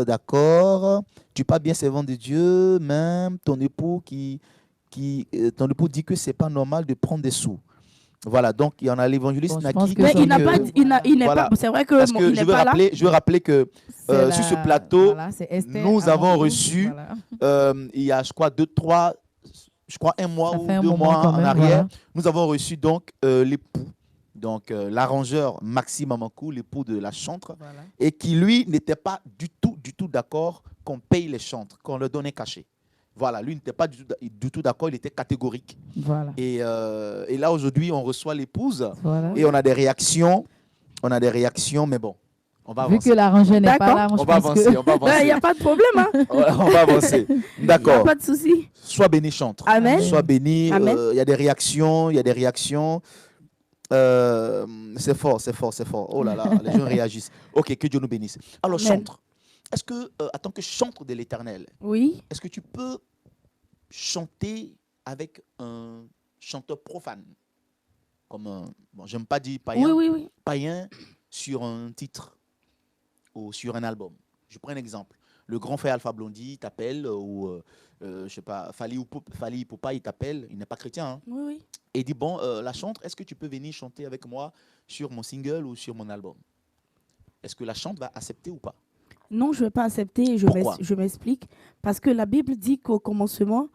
d'accord, tu parles bien servant de Dieu, même ton époux ton époux dit que c'est pas normal de prendre des sous. Voilà, donc il y en a l'évangéliste Bon, je Naki pense qui que Mais dit il n'a que- pas, il n'est Voilà. pas. C'est vrai que parce bon, que il n'est pas là. je veux rappeler que C'est sur ce la- plateau, voilà, c'est Esther nous avons Amokou. reçu Voilà. il y a, je crois, un mois Ça ou fait un 2 moment mois quand en même, arrière, voilà. nous avons reçu donc l'époux, donc l'arrangeur Maxime Amankou, l'époux de la chantre, Voilà. et qui lui n'était pas du tout d'accord qu'on paye les chantres, qu'on leur donne un cachet. Voilà, lui n'était pas du tout d'accord, il était catégorique. Voilà. Et là aujourd'hui, on reçoit l'épouse Voilà. et on a des réactions, mais bon, on va Vu avancer. que l'arrangeur n'est pas D'accord. là, moi, On je va pense avancer, que... on va Il n'y a avancer. pas de problème. Hein. On va avancer. Il n'y a D'accord. pas de souci. Sois béni, chantre. Amen. Sois béni. Il Amen. y a des réactions. C'est fort. Oh là là, les gens réagissent. Ok, que Dieu nous bénisse. Alors, Amen. chantre. Est-ce que, en tant que chantre de l'Éternel, Oui. est-ce que tu peux chanter avec un chanteur profane, comme un, bon, j'aime pas dire païen, Oui. païen sur un titre ou sur un album. Je prends un exemple. Le grand frère Alpha Blondy t'appelle, ou je sais pas, Fali Ipupa, il t'appelle, il n'est pas chrétien, hein, Oui. et il dit bon, la chantre, est-ce que tu peux venir chanter avec moi sur mon single ou sur mon album? Est-ce que la chante va accepter ou pas? Non, je ne vais pas accepter. Pourquoi? Je m'explique. Parce que la Bible dit qu'au commencement,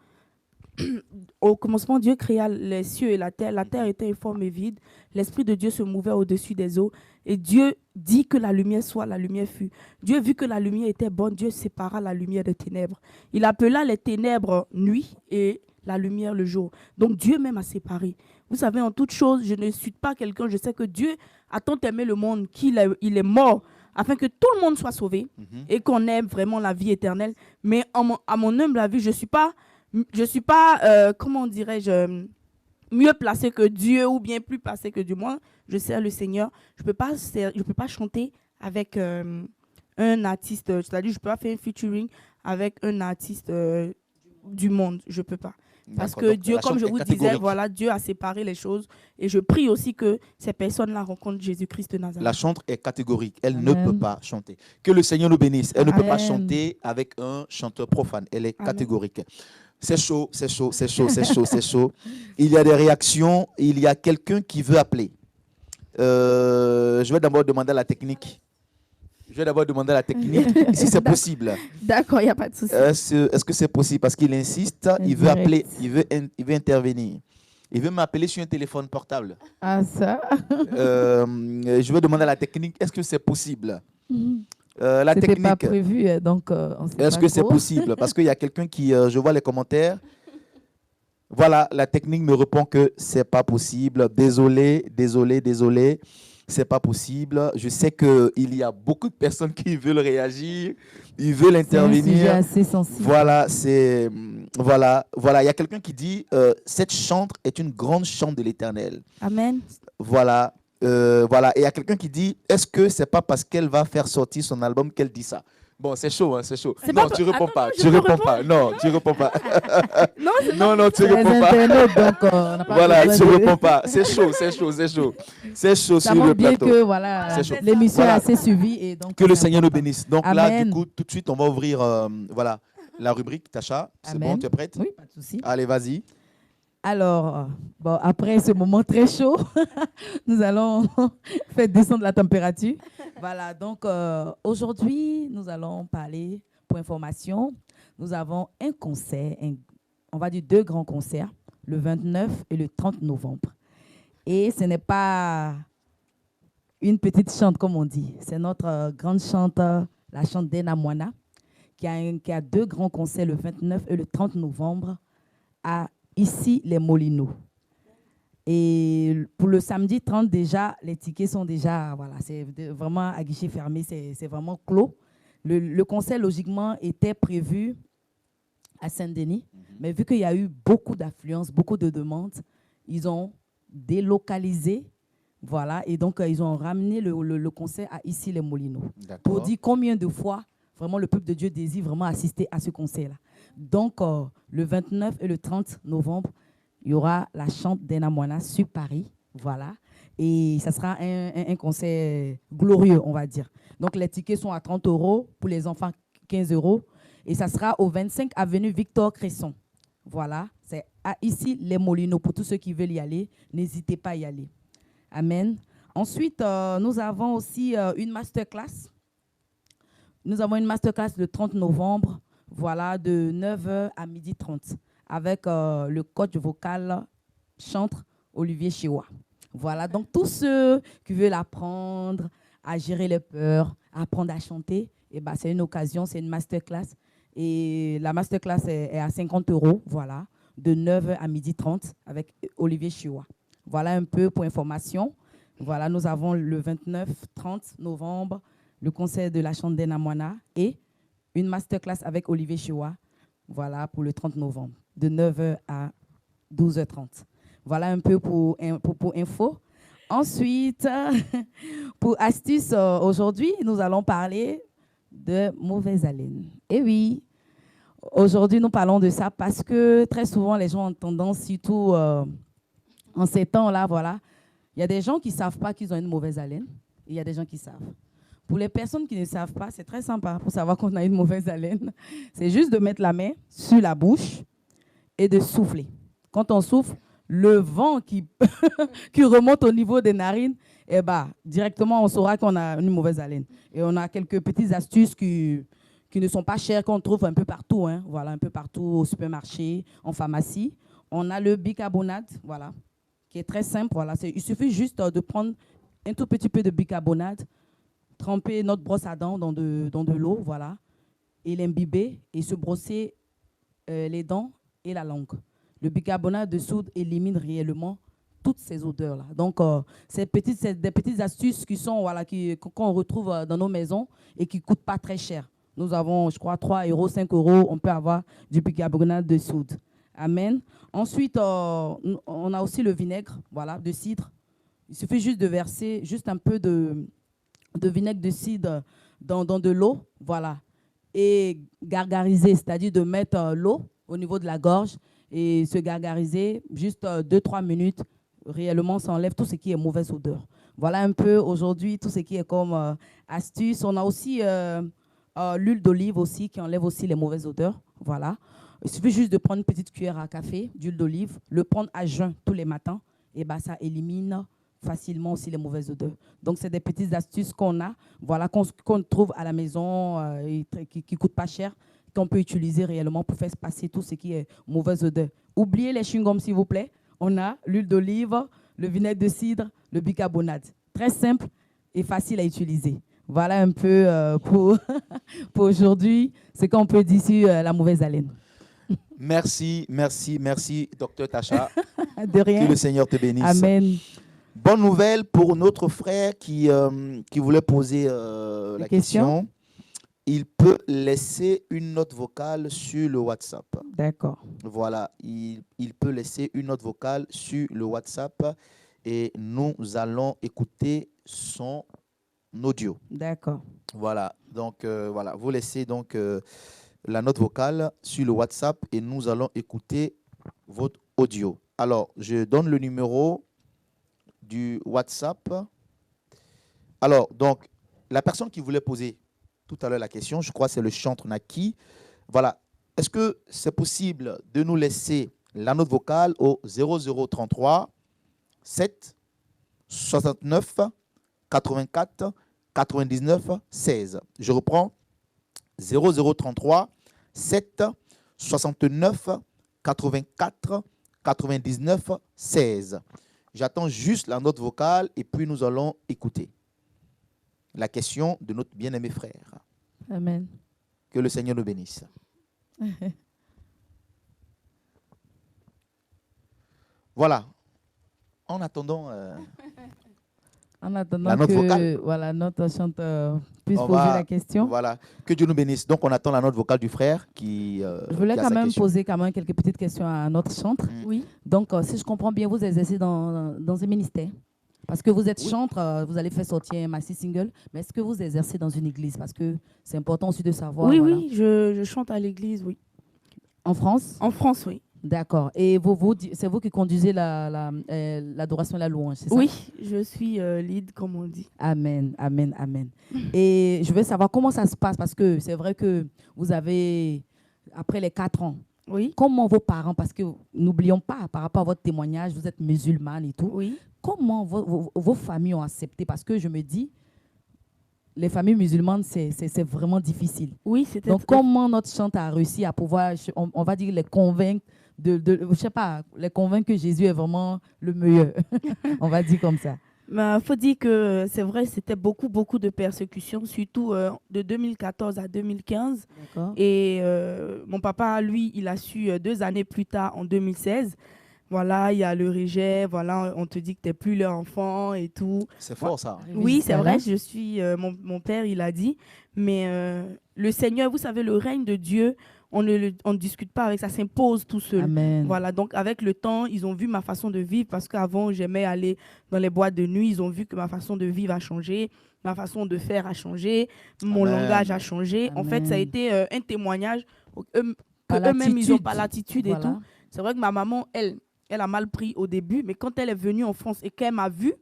Au commencement, Dieu créa les cieux et la terre. La terre était informe et vide. L'Esprit de Dieu se mouvait au-dessus des eaux. Et Dieu dit que la lumière soit, la lumière fut. Dieu vit que la lumière était bonne. Dieu sépara la lumière des ténèbres. Il appela les ténèbres nuit et la lumière le jour. Donc Dieu même a séparé. Vous savez, en toute chose, je ne suis pas quelqu'un. Je sais que Dieu a tant aimé le monde qu'il il est mort afin que tout le monde soit sauvé et qu'on ait vraiment la vie éternelle. Mais à mon humble avis, je ne suis pas, comment dirais-je, mieux placé que Dieu ou bien plus placé que Dieu. Moi, je sers le Seigneur. Je peux pas chanter avec un artiste, c'est-à-dire je ne peux pas faire un featuring avec un artiste du monde. Je ne peux pas. Parce que Dieu, comme je vous disais, voilà, Dieu a séparé les choses. Et je prie aussi que ces personnes-là rencontrent Jésus-Christ de Nazareth. La chante est catégorique. Elle ne peut pas chanter. Que le Seigneur nous bénisse. Elle ne peut pas chanter avec un chanteur profane. Elle est catégorique. C'est chaud, c'est chaud, c'est chaud, c'est chaud, c'est chaud. Il y a des réactions. Il y a quelqu'un qui veut appeler. Je vais d'abord demander à la technique. Si c'est possible. D'accord, il n'y a pas de souci. Est-ce que c'est possible? Parce qu'il insiste, il veut appeler, il veut intervenir. Il veut m'appeler sur un téléphone portable. Ah, ça. Je vais demander à la technique, est-ce que c'est possible? La C'était technique. pas prévu, donc est-ce que c'est possible? Parce qu'il y a quelqu'un qui, je vois les commentaires. Voilà, la technique me répond que c'est pas possible. Désolé. C'est pas possible. Je sais qu'il y a beaucoup de personnes qui veulent réagir, ils veulent intervenir. C'est un sujet assez sensible. Voilà. Il y a quelqu'un qui dit cette chante est une grande chante de l'Éternel. Amen. Voilà. Et il y a quelqu'un qui dit est-ce que c'est pas parce qu'elle va faire sortir son album qu'elle dit ça? Bon, c'est chaud, hein, c'est chaud. Non, tu réponds pas. Tu réponds pas. Non, tu réponds pas. Non, tu réponds pas. Voilà, tu réponds pas. C'est chaud. C'est chaud sur le plateau. Que voilà, l'émission est assez suivie. Et donc, que le Seigneur nous bénisse. Donc Amen. là, du coup, tout de suite, on va ouvrir la rubrique. Tacha, c'est bon, tu es prête? Oui, pas de souci. Allez, vas-y. Alors, après ce moment très chaud, nous allons faire descendre la température. Voilà, donc aujourd'hui, nous allons parler, pour information, nous avons un concert, on va dire 2 grands concerts, le 29 et le 30 novembre. Et ce n'est pas une petite chante, comme on dit. C'est notre grande chante, la chante d'Ena Moana, qui a 2 grands concerts, le 29 et le 30 novembre, à ici, les Molinos. Et pour le samedi 30, déjà, les tickets sont déjà, voilà, c'est vraiment à guichet fermé, c'est vraiment clos. Le concert, logiquement, était prévu à Saint-Denis, mais vu qu'il y a eu beaucoup d'affluence, beaucoup de demandes, ils ont délocalisé, voilà, et donc ils ont ramené le concert à ici, les Molinos. Pour dire combien de fois, vraiment, le peuple de Dieu désire vraiment assister à ce concert-là. Donc, le 29 et le 30 novembre, il y aura la chante d'Ena Moana sur Paris. Voilà. Et ça sera un concert glorieux, on va dire. Donc, les tickets sont à 30 €, pour les enfants, 15 €. Et ça sera au 25 avenue Victor Cresson. Voilà. C'est ici, les Molinos. Pour tous ceux qui veulent y aller, n'hésitez pas à y aller. Amen. Ensuite, nous avons aussi une masterclass. Nous avons une masterclass le 30 novembre. Voilà, de 9h à 12h30, avec le coach vocal chantre Olivier Chewa. Voilà, donc tous ceux qui veulent apprendre à gérer les peurs, à apprendre à chanter, c'est une occasion, c'est une masterclass. Et la masterclass est à 50 €, voilà, de 9h à 12h30, avec Olivier Chewa. Voilà un peu pour information. Voilà, nous avons le 29-30 novembre, le concert de la chante d'Ena Moana et une masterclass avec Olivier Chewa, voilà, pour le 30 novembre, de 9h à 12h30. Voilà un peu pour info. Ensuite, pour astuce, aujourd'hui, nous allons parler de mauvaise haleine. Et oui, aujourd'hui, nous parlons de ça parce que très souvent, les gens ont tendance, surtout en ces temps-là, voilà, il y a des gens qui ne savent pas qu'ils ont une mauvaise haleine et il y a des gens qui savent. Pour les personnes qui ne savent pas, c'est très sympa pour savoir qu'on a une mauvaise haleine. C'est juste de mettre la main sur la bouche et de souffler. Quand on souffle, le vent qui, qui remonte au niveau des narines, directement, on saura qu'on a une mauvaise haleine. Et on a quelques petites astuces qui qui ne sont pas chers, qu'on trouve un peu partout, hein, voilà, un peu partout au supermarché, en pharmacie. On a le bicarbonate, voilà, qui est très simple. Voilà. Il suffit juste de prendre un tout petit peu de bicarbonate, tremper notre brosse à dents dans de l'eau, voilà, et l'imbiber et se brosser les dents et la langue. Le bicarbonate de soude élimine réellement toutes ces odeurs-là. Donc, c'est des petites astuces qui sont, voilà, qu'on retrouve dans nos maisons et qui ne coûtent pas très cher. Nous avons, je crois, 3 €, 5 €, on peut avoir du bicarbonate de soude. Amen. Ensuite, on a aussi le vinaigre, voilà, de cidre. Il suffit juste de verser juste un peu de vinaigre de cidre dans de l'eau, voilà, et gargariser, c'est-à-dire de mettre l'eau au niveau de la gorge et se gargariser juste 2-3 minutes. Réellement, ça enlève tout ce qui est mauvaise odeur. Voilà un peu aujourd'hui tout ce qui est comme astuce. On a aussi l'huile d'olive aussi qui enlève aussi les mauvaises odeurs. Voilà. Il suffit juste de prendre une petite cuillère à café d'huile d'olive, le prendre à jeun tous les matins, et ben ça élimine facilement aussi les mauvaises odeurs. Donc, c'est des petites astuces qu'on a, voilà, qu'on trouve à la maison, qui ne coûtent pas cher, qu'on peut utiliser réellement pour faire passer tout ce qui est mauvaise odeur. Oubliez les chewing-gums, s'il vous plaît. On a l'huile d'olive, le vinaigre de cidre, le bicarbonate. Très simple et facile à utiliser. Voilà un peu pour aujourd'hui ce qu'on peut dire sur la mauvaise haleine. Merci, docteur Tasha. De rien. Que le Seigneur te bénisse. Amen. Bonne nouvelle pour notre frère qui voulait poser la question. Il peut laisser une note vocale sur le WhatsApp. D'accord. Voilà, il peut laisser une note vocale sur le WhatsApp et nous allons écouter son audio. D'accord. Voilà, donc voilà, vous laissez donc la note vocale sur le WhatsApp et nous allons écouter votre audio. Alors, je donne le numéro du WhatsApp. Alors, donc, la personne qui voulait poser tout à l'heure la question, je crois que c'est le chantre Naki. Voilà. Est-ce que c'est possible de nous laisser la note vocale au 0033 7 69 84 99 16? Je reprends. 0033 7 69 84 99 16. J'attends juste la note vocale et puis nous allons écouter la question de notre bien-aimé frère. Amen. Que le Seigneur nous bénisse. Voilà. En attendant, la note vocale. Voilà, notre chanteur puisse poser la question. Voilà. Que Dieu nous bénisse. Donc, on attend la note vocale du frère qui. Je voulais quand même poser quelques petites questions à notre chantre. Oui. Donc, si je comprends bien, vous exercez dans un ministère. Parce que vous êtes chantre, vous allez faire sortir un maxi single, mais est-ce que vous exercez dans une église? Parce que c'est important aussi de savoir. Oui, voilà. oui, je chante à l'église, oui. En France? En France, oui. D'accord. Et c'est vous qui conduisez l'adoration et la louange, c'est ça? Oui, je suis lead, comme on dit. Amen, amen, amen. Et je veux savoir comment ça se passe, parce que c'est vrai que vous avez, après les 4 ans, oui. Comment vos parents, parce que n'oublions pas, par rapport à votre témoignage, vous êtes musulmane et tout, oui. Comment vos familles ont accepté? Parce que je me dis, les familles musulmanes, c'est vraiment difficile. Oui, c'était. Donc, comment notre chante a réussi à pouvoir, on va dire, les convaincre je sais pas, les convaincre que Jésus est vraiment le meilleur. On va dire comme ça. Il faut dire que c'est vrai, c'était beaucoup de persécutions, surtout de 2014 à 2015. Et mon papa, lui, il a su 2 années plus tard, en 2016. Voilà, il y a le rejet, voilà, on te dit que tu n'es plus leur enfant et tout. C'est fort, ça. Oui, c'est vrai, je suis, mon père, il a dit. Mais le Seigneur, vous savez, le règne de Dieu, on ne discute pas avec ça, s'impose tout seul. Amen. Voilà, donc avec le temps, ils ont vu ma façon de vivre parce qu'avant, j'aimais aller dans les boîtes de nuit. Ils ont vu que ma façon de vivre a changé, ma façon de faire a changé, mon langage a changé. Amen. En fait, ça a été un témoignage qu'eux-mêmes, ils n'ont pas l'attitude et tout. C'est vrai que ma maman, elle a mal pris au début, mais quand elle est venue en France et qu'elle m'a vue,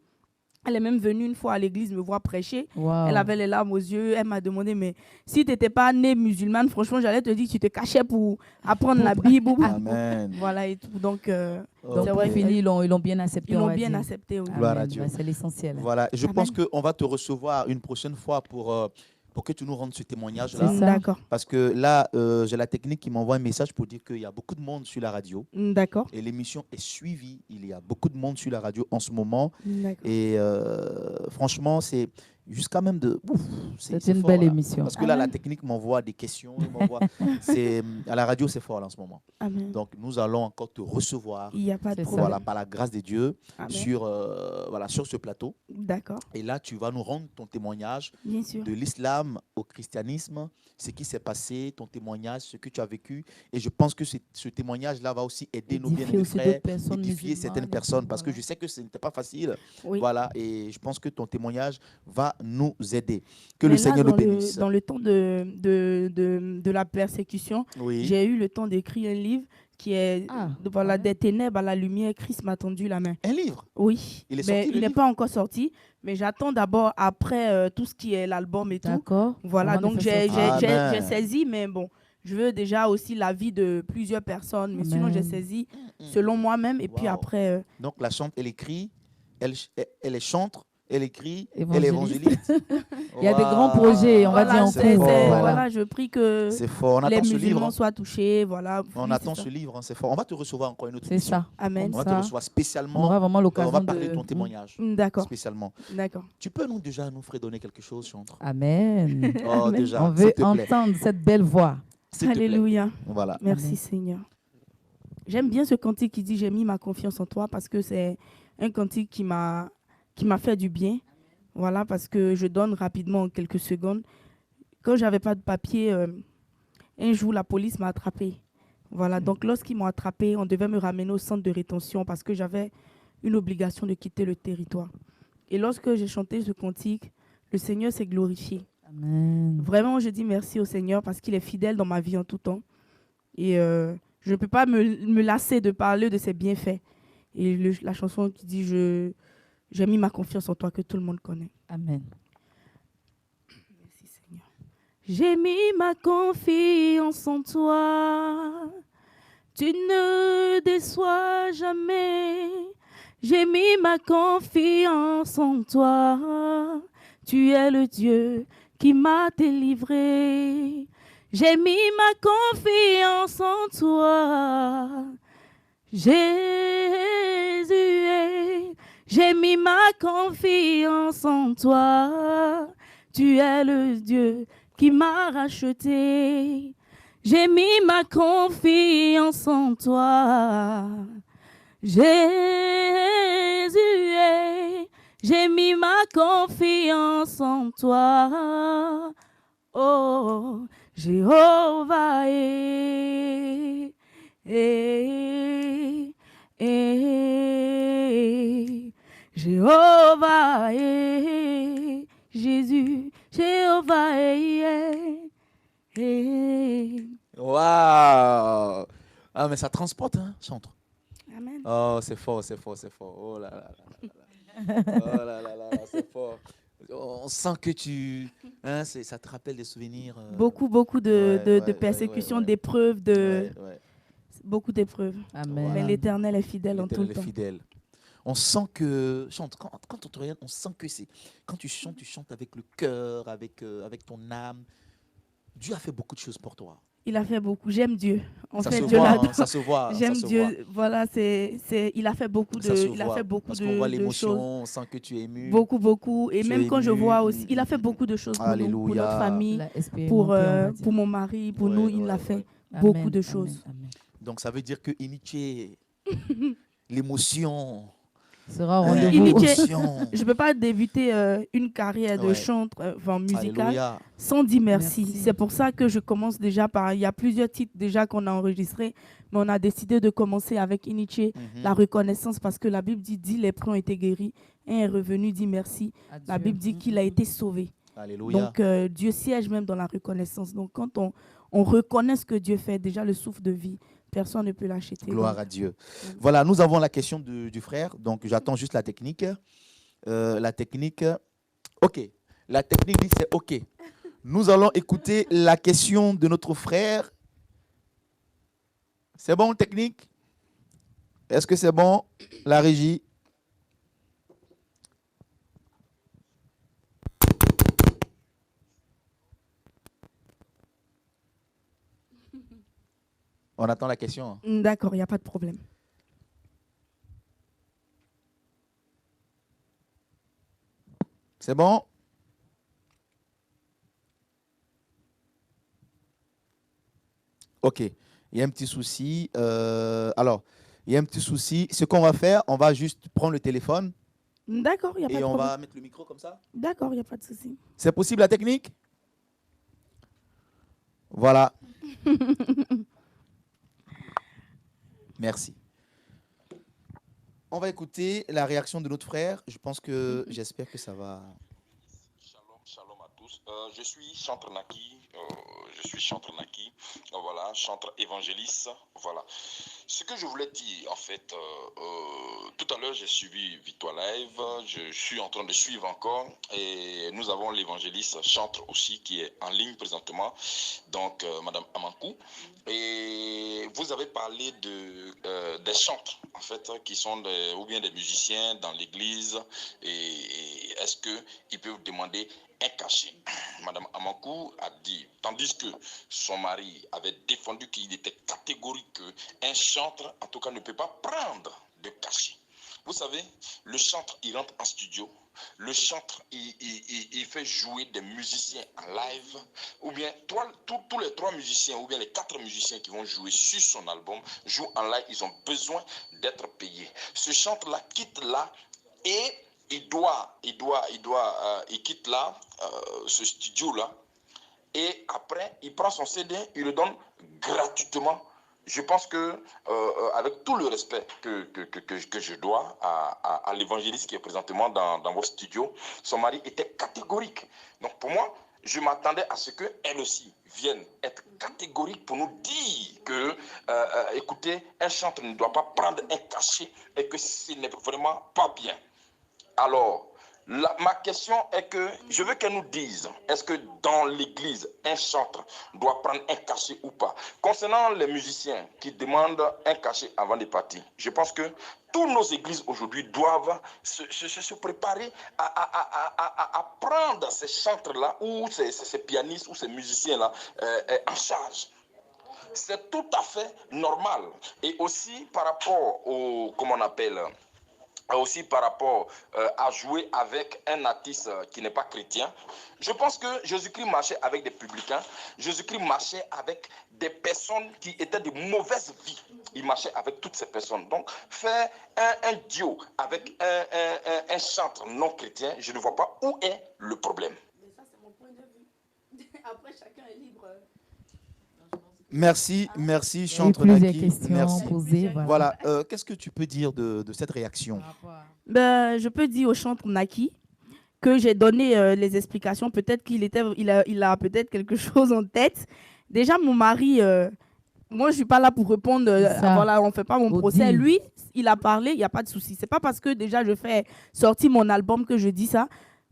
elle est même venue une fois à l'église me voir prêcher. Wow. Elle avait les larmes aux yeux. Elle m'a demandé, mais si tu n'étais pas née musulmane, franchement, j'allais te dire que tu te cachais pour apprendre la Bible. Amen. Voilà et tout. Donc, c'est vrai, ils l'ont bien accepté. Ils l'ont bien accepté, oui. Gloire à Dieu. C'est l'essentiel. Voilà. Je Amen. pense qu'on va te recevoir une prochaine fois pour pour que tu nous rendes ce témoignage-là. C'est ça. D'accord. Parce que là, j'ai la technique qui m'envoie un message pour dire qu'il y a beaucoup de monde sur la radio. D'accord. Et l'émission est suivie. Il y a beaucoup de monde sur la radio en ce moment. D'accord. Et franchement, c'est jusqu'à même de... Ouf, C'est une fort, belle là. émission. Parce que là, la Amen. technique m'envoie des questions. À la radio, c'est fort là, en ce moment. Amen. Donc, nous allons encore te recevoir. Il n'y a pas de C'est ça. problème. Voilà, par la grâce de Dieu, Amen. sur ce plateau. D'accord. Et là, tu vas nous rendre ton témoignage Bien sûr. de l'islam au christianisme, ce qui s'est passé, ton témoignage, ce que tu as vécu. Et je pense que ce témoignage-là va aussi aider nos Édifier bien-aimés aussi frères, d'autres personnes édifier musulmanes certaines et personnes, tout, parce que voilà. je sais que ce n'était pas facile. Oui. Voilà, et je pense que ton témoignage va nous aider. Que Mais le là, Seigneur nous dans le- bénisse. Dans le temps de la persécution, Oui. j'ai eu le temps d'écrire un livre qui est voilà, ouais. des ténèbres à la lumière. Christ m'a tendu la main. Un livre. Oui, Il est mais sorti, le il n'est livre? pas encore sorti, mais j'attends d'abord après tout ce qui est l'album et tout. D'accord. Voilà, Avant de donc faire j'ai sortir. Amen. j'ai saisi, mais bon, je veux déjà aussi l'avis de plusieurs personnes, mais sinon j'ai Amen. saisi selon moi-même et puis Wow. après, Donc la chante, elle écrit, elle est chantre, elle écrit, elle est Évangéliste. évangéliste. Il y a des grands Waouh. projets, on va voilà, dire en c'est cours. fort. voilà, je prie que C'est fort. On les attend ce musulmans livre. Hein. soient touchés, voilà. On Oui, attend c'est ce ça. livre, hein, c'est fort. On va te recevoir encore une autre C'est émission. ça. Amen. On va te Ça, recevoir on spécialement. aura vraiment On l'occasion va parler de de... ton témoignage. D'accord, Spécialement. d'accord. Tu peux nous déjà nous fredonner quelque chose, chantre? Amen. Oh, Amen. déjà. On s'il veut te plaît. entendre cette belle voix. S'il te plaît. Alléluia. Voilà. Merci Amen. Seigneur. J'aime bien ce cantique qui dit j'ai mis ma confiance en toi parce que c'est un cantique qui m'a fait du bien. Voilà, parce que je donne rapidement en quelques secondes. Quand j'avais pas de papier, un jour la police m'a attrapée. Voilà, donc lorsqu'ils m'ont attrapée, on devait me ramener au centre de rétention parce que j'avais une obligation de quitter le territoire. Et lorsque j'ai chanté ce cantique, le Seigneur s'est glorifié. Amen. Vraiment, je dis merci au Seigneur parce qu'il est fidèle dans ma vie en tout temps. Et je ne peux pas me lasser de parler de ses bienfaits. Et la chanson qui dit j'ai mis ma confiance en toi que tout le monde connaît. Amen. Merci Seigneur. J'ai mis ma confiance en toi. Tu ne déçois jamais. J'ai mis ma confiance en toi. Tu es le Dieu qui m'a délivré. J'ai mis ma confiance en toi. Jésus, j'ai mis ma confiance en toi. Tu es le Dieu qui m'a racheté. J'ai mis ma confiance en toi. Jésus, j'ai mis ma confiance en toi. Oh, Jéhovah, Jéhovah, Jésus, Jéhovah, Waouh! Ah, mais ça transporte, hein, chantre. Amen. Oh, c'est fort, c'est fort, c'est fort. Oh là là là là là. Oh là là là là, c'est fort. On sent que ça te rappelle des souvenirs. Beaucoup de persécutions, d'épreuves, beaucoup d'épreuves. Amen. Mais l'Éternel est fidèle en tout le L'Éternel est temps. fidèle. On sent que, chante, quand on te regarde, on sent que c'est, quand tu chantes avec le cœur, avec ton âme. Dieu a fait beaucoup de choses pour toi. Il a fait beaucoup. J'aime Dieu. En Ça fait, se je voit, l'adore. hein, ça se voit. J'aime ça se Dieu. voit. Voilà, il a fait beaucoup Ça se il a voit, fait beaucoup parce qu'on voit de choses. l'émotion, on sent que tu es ému. Beaucoup. Et Tu même es quand je ému. vois aussi, il a fait beaucoup de choses pour nous, pour Alléluia. notre famille, Il a expérimenté, pour on va dire. mon mari, pour Ouais, nous. Il ouais, a fait ouais. beaucoup Amen, de amen, choses. amen. Donc ça veut dire que initier l'émotion, Sera au hein, rendez-vous. Initié. l'émotion. Je ne peux pas débuter une carrière de Ouais. chanteur musicale Alléluia. sans dire merci. Merci. C'est pour ça que je commence déjà par... Il y a plusieurs titres déjà qu'on a enregistrés, mais on a décidé de commencer avec Iniché, Mhm. la reconnaissance, parce que la Bible dit, 10 lépreux ont été guéris, un est revenu, dit merci. À La Dieu. Bible dit qu'il a été sauvé. Alléluia. Donc Dieu siège même dans la reconnaissance. Donc quand on reconnaît ce que Dieu fait, déjà le souffle de vie, personne ne peut l'acheter. Gloire Donc, à Dieu. Voilà, nous avons la question du frère. Donc, j'attends juste la technique. La technique. OK. La technique dit c'est OK. Nous allons écouter la question de notre frère. C'est bon, technique? Est-ce que c'est bon, la régie? On attend la question. D'accord, il n'y a pas de problème. C'est bon? Ok. Il y a un petit souci. Alors, il y a un petit souci. Ce qu'on va faire, on va juste prendre le téléphone D'accord, il n'y a pas et de on problème. va mettre le micro comme ça. D'accord, il n'y a pas de souci. C'est possible la technique? Voilà. Merci. On va écouter la réaction de notre frère. J'espère que ça va. Shalom à tous. Je suis chantre Naki. Voilà, chantre évangéliste. Voilà. Ce que je voulais dire, en fait, tout à l'heure, j'ai suivi Victoire Live. Je suis en train de suivre encore. Et nous avons l'évangéliste chantre aussi qui est en ligne présentement. Donc, Madame Amankou. Et vous avez parlé des chantres, en fait, qui sont ou bien des musiciens dans l'église. Et est-ce qu'ils peuvent demander un cachet? Madame Amankou a dit, tandis que son mari avait défendu qu'il était catégorique qu'un chantre, en tout cas, ne peut pas prendre de cachet. Vous savez, le chantre, il rentre en studio. Le chantre, il fait jouer des musiciens en live. Ou bien, tous les 3 musiciens, ou bien les 4 musiciens qui vont jouer sur son album, jouent en live, ils ont besoin d'être payés. Ce chantre-là quitte là et il quitte là, ce studio-là. Et après, il prend son CD, il le donne gratuitement. Je pense que, avec tout le respect que je dois à l'évangéliste qui est présentement dans votre studio, son mari était catégorique. Donc pour moi, je m'attendais à ce qu'elle aussi vienne être catégorique pour nous dire que, écoutez, un chanteur ne doit pas prendre un cachet et que ce n'est vraiment pas bien. Alors, ma question est que je veux qu'elle nous dise, est-ce que dans l'église, un chanteur doit prendre un cachet ou pas? Concernant les musiciens qui demandent un cachet avant de partir, je pense que toutes nos églises aujourd'hui doivent se préparer à prendre ces chanteurs-là ou ces pianistes ou ces musiciens-là en charge. C'est tout à fait normal. Et aussi par rapport au, comment on appelle, aussi par rapport à jouer avec un artiste qui n'est pas chrétien. Je pense que Jésus-Christ marchait avec des publicains. Jésus-Christ marchait avec des personnes qui étaient de mauvaise vie. Il marchait avec toutes ces personnes. Donc, faire un duo avec un chanteur non chrétien, je ne vois pas où est le problème. Mais ça, c'est mon point de vue. Après, chacun est libre. Merci, chantre plusieurs Naki. questions Merci. posées. Voilà, qu'est-ce que tu peux dire de cette réaction? Je peux dire au chantre Naki que j'ai donné les explications. Peut-être il a peut-être quelque chose en tête. Déjà, mon mari, moi, je ne suis pas là pour répondre. Voilà, on ne fait pas mon procès. Lui, il a parlé, il n'y a pas de souci. Ce n'est pas parce que déjà je fais sortir mon album que je dis ça.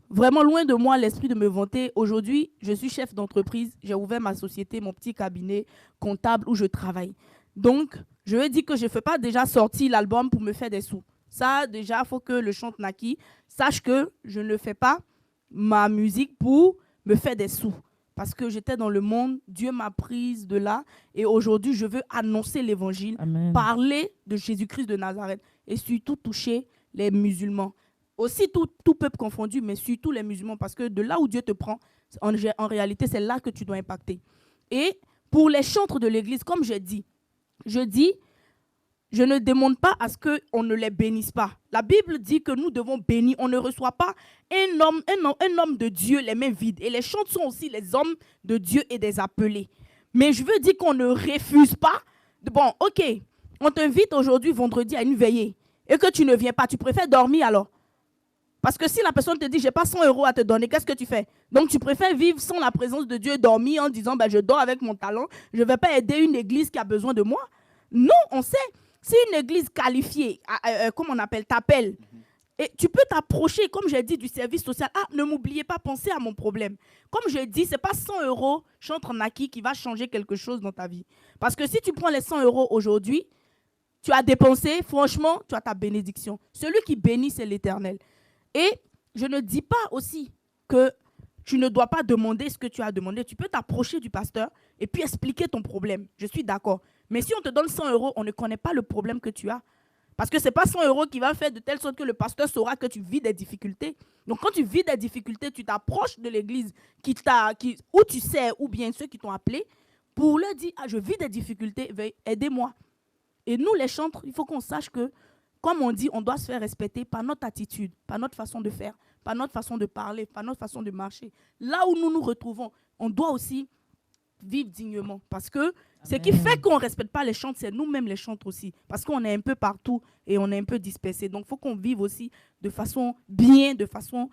Vraiment loin de moi l'esprit de me vanter. Aujourd'hui, je suis chef d'entreprise. J'ai ouvert ma société, mon petit cabinet comptable où je travaille. Donc, je veux dire que je ne fais pas déjà sortir l'album pour me faire des sous. Ça, déjà, il faut que le chantre Naki sache que je ne fais pas ma musique pour me faire des sous. Parce que j'étais dans le monde, Dieu m'a prise de là. Et aujourd'hui, je veux annoncer l'évangile, parler de Jésus-Christ de Nazareth et surtout toucher les musulmans. Aussi tout peuple confondu, mais surtout les musulmans, parce que de là où Dieu te prend, en réalité, c'est là que tu dois impacter. Et pour les chantres de l'église, comme je dis, je ne demande pas à ce qu'on ne les bénisse pas. La Bible dit que nous devons bénir. On ne reçoit pas un homme de Dieu les mains vides. Et les chantres sont aussi les hommes de Dieu et des appelés. Mais je veux dire qu'on ne refuse pas. Bon, ok, on t'invite aujourd'hui, vendredi, à une veillée, et que tu ne viens pas, tu préfères dormir alors? Parce que si la personne te dit, j'ai pas 100 € à te donner, qu'est-ce que tu fais? Donc, tu préfères vivre sans la présence de Dieu et dormir en disant, je dors avec mon talent, je ne vais pas aider une église qui a besoin de moi. Non, on sait, si une église qualifiée, comme on appelle, t'appelle, et tu peux t'approcher, comme j'ai dit, du service social. Ah, ne m'oubliez pas, pensez à mon problème. Comme je dis, ce n'est pas 100 € chantre Naki qui va changer quelque chose dans ta vie. Parce que si tu prends les 100 € aujourd'hui, tu as dépensé, franchement, tu as ta bénédiction. Celui qui bénit, c'est l'Éternel. Et je ne dis pas aussi que tu ne dois pas demander ce que tu as demandé. Tu peux t'approcher du pasteur et puis expliquer ton problème. Je suis d'accord. Mais si on te donne 100 €, on ne connaît pas le problème que tu as. Parce que ce n'est pas 100 € qui va faire de telle sorte que le pasteur saura que tu vis des difficultés. Donc, quand tu vis des difficultés, tu t'approches de l'église où tu sais, ou bien ceux qui t'ont appelé, pour leur dire, je vis des difficultés, veuillez aidez-moi. Et nous, les chantres, il faut qu'on sache que, comme on dit, on doit se faire respecter par notre attitude, par notre façon de faire, par notre façon de parler, par notre façon de marcher. Là où nous nous retrouvons, on doit aussi vivre dignement. Parce que ce qui fait qu'on ne respecte pas les chantres, c'est nous-mêmes les chantres aussi. Parce qu'on est un peu partout et on est un peu dispersés. Donc, il faut qu'on vive aussi de façon bien, de façon,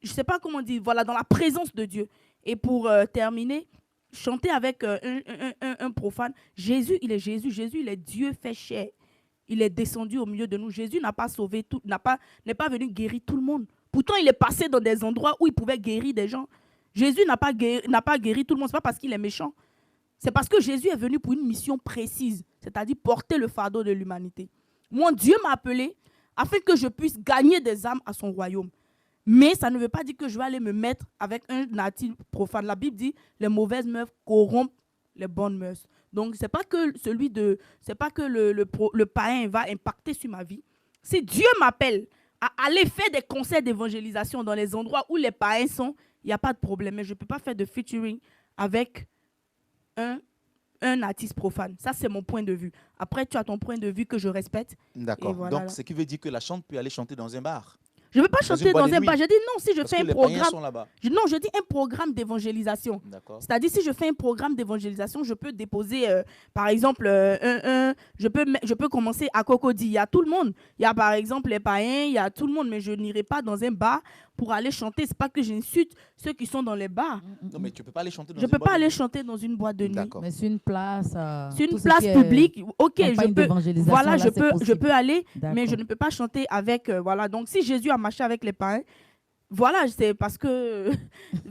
je ne sais pas comment dire, voilà, dans la présence de Dieu. Et pour terminer, chanter avec un profane. Jésus, il est Jésus. Jésus, il est Dieu fait chair. Il est descendu au milieu de nous. Jésus n'a pas sauvé tout, n'est pas venu guérir tout le monde. Pourtant, il est passé dans des endroits où il pouvait guérir des gens. Jésus n'a pas guéri tout le monde. Ce n'est pas parce qu'il est méchant. C'est parce que Jésus est venu pour une mission précise, c'est-à-dire porter le fardeau de l'humanité. Moi, Dieu m'a appelé afin que je puisse gagner des âmes à son royaume. Mais ça ne veut pas dire que je vais aller me mettre avec un natif profane. La Bible dit les mauvaises mœurs corrompent les bonnes mœurs. Donc, ce n'est pas que, le païen va impacter sur ma vie. Si Dieu m'appelle à aller faire des concerts d'évangélisation dans les endroits où les païens sont, il n'y a pas de problème. Mais je ne peux pas faire de featuring avec un artiste profane. Ça, c'est mon point de vue. Après, tu as ton point de vue que je respecte. D'accord. Voilà. Donc, ce qui veut dire que la chante peut aller chanter dans un bar. Je ne veux pas chanter dans un bar. J'ai dit non, si je fais un programme. Non, je dis un programme d'évangélisation. C'est-à-dire, si je fais un programme d'évangélisation, je peux déposer, par exemple, je peux commencer à Cocody. Il y a tout le monde. Il y a, par exemple, les païens, il y a tout le monde, mais je n'irai pas dans un bar pour aller chanter. Ce n'est pas que j'insulte ceux qui sont dans les bars. Non, mais tu ne peux pas aller chanter dans une boîte de nuit. Je ne peux pas aller chanter dans une boîte de nuit. Mais c'est une place. C'est une place publique. Ok, je peux aller, mais je ne peux pas chanter avec. Voilà. Donc, si Jésus a marché avec les païens, voilà, c'est parce que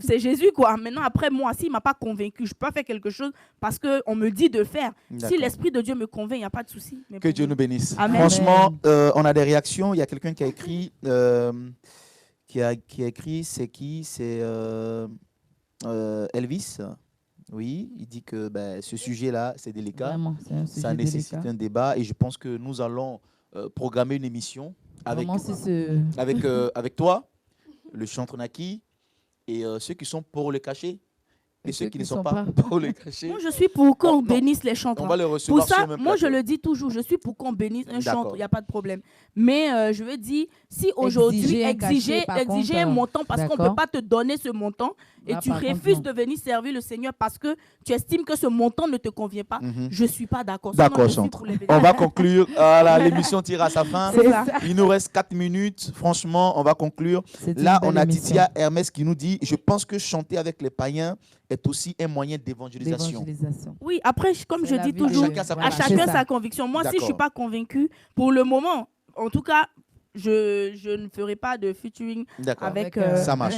c'est Jésus, quoi. Maintenant, après, moi, s'il ne m'a pas convaincu, je peux pas faire quelque chose parce qu'on me dit de le faire. Si l'Esprit de Dieu me convainc, il n'y a pas de souci. Que Dieu nous bénisse. Amen. Franchement, on a des réactions. Il y a quelqu'un qui a écrit, c'est qui? C'est Elvis. Oui, il dit que ce sujet-là, c'est délicat. Vraiment, ça nécessite un débat et je pense que nous allons programmer une émission avec toi, le chantre Naki, et ceux qui sont pour le cacher et ceux qui ne sont pas pour le cacher. Moi, je suis pour qu'on bénisse les chantres. On va les recevoir pour ça, sur le même moi, plateau. je le dis toujours, je suis pour qu'on bénisse un chantre, il n'y a pas de problème. Mais je veux dire, si aujourd'hui, exiger un montant parce qu'on ne peut pas te donner ce montant et tu refuses de venir servir le Seigneur parce que tu estimes que ce montant ne te convient pas, je ne suis pas d'accord. D'accord, chantre. On va conclure. L'émission tire à sa fin. Il nous reste 4 minutes. Franchement, on va conclure. Là, on a Titia Hermès qui nous dit « Je pense que chanter avec les païens est aussi un moyen d'évangélisation. » Oui, après, comme je dis toujours, à chacun sa conviction. Moi, si je ne suis pas convaincue, pour le moment, en tout cas, je ne ferai pas de featuring avec ça marche.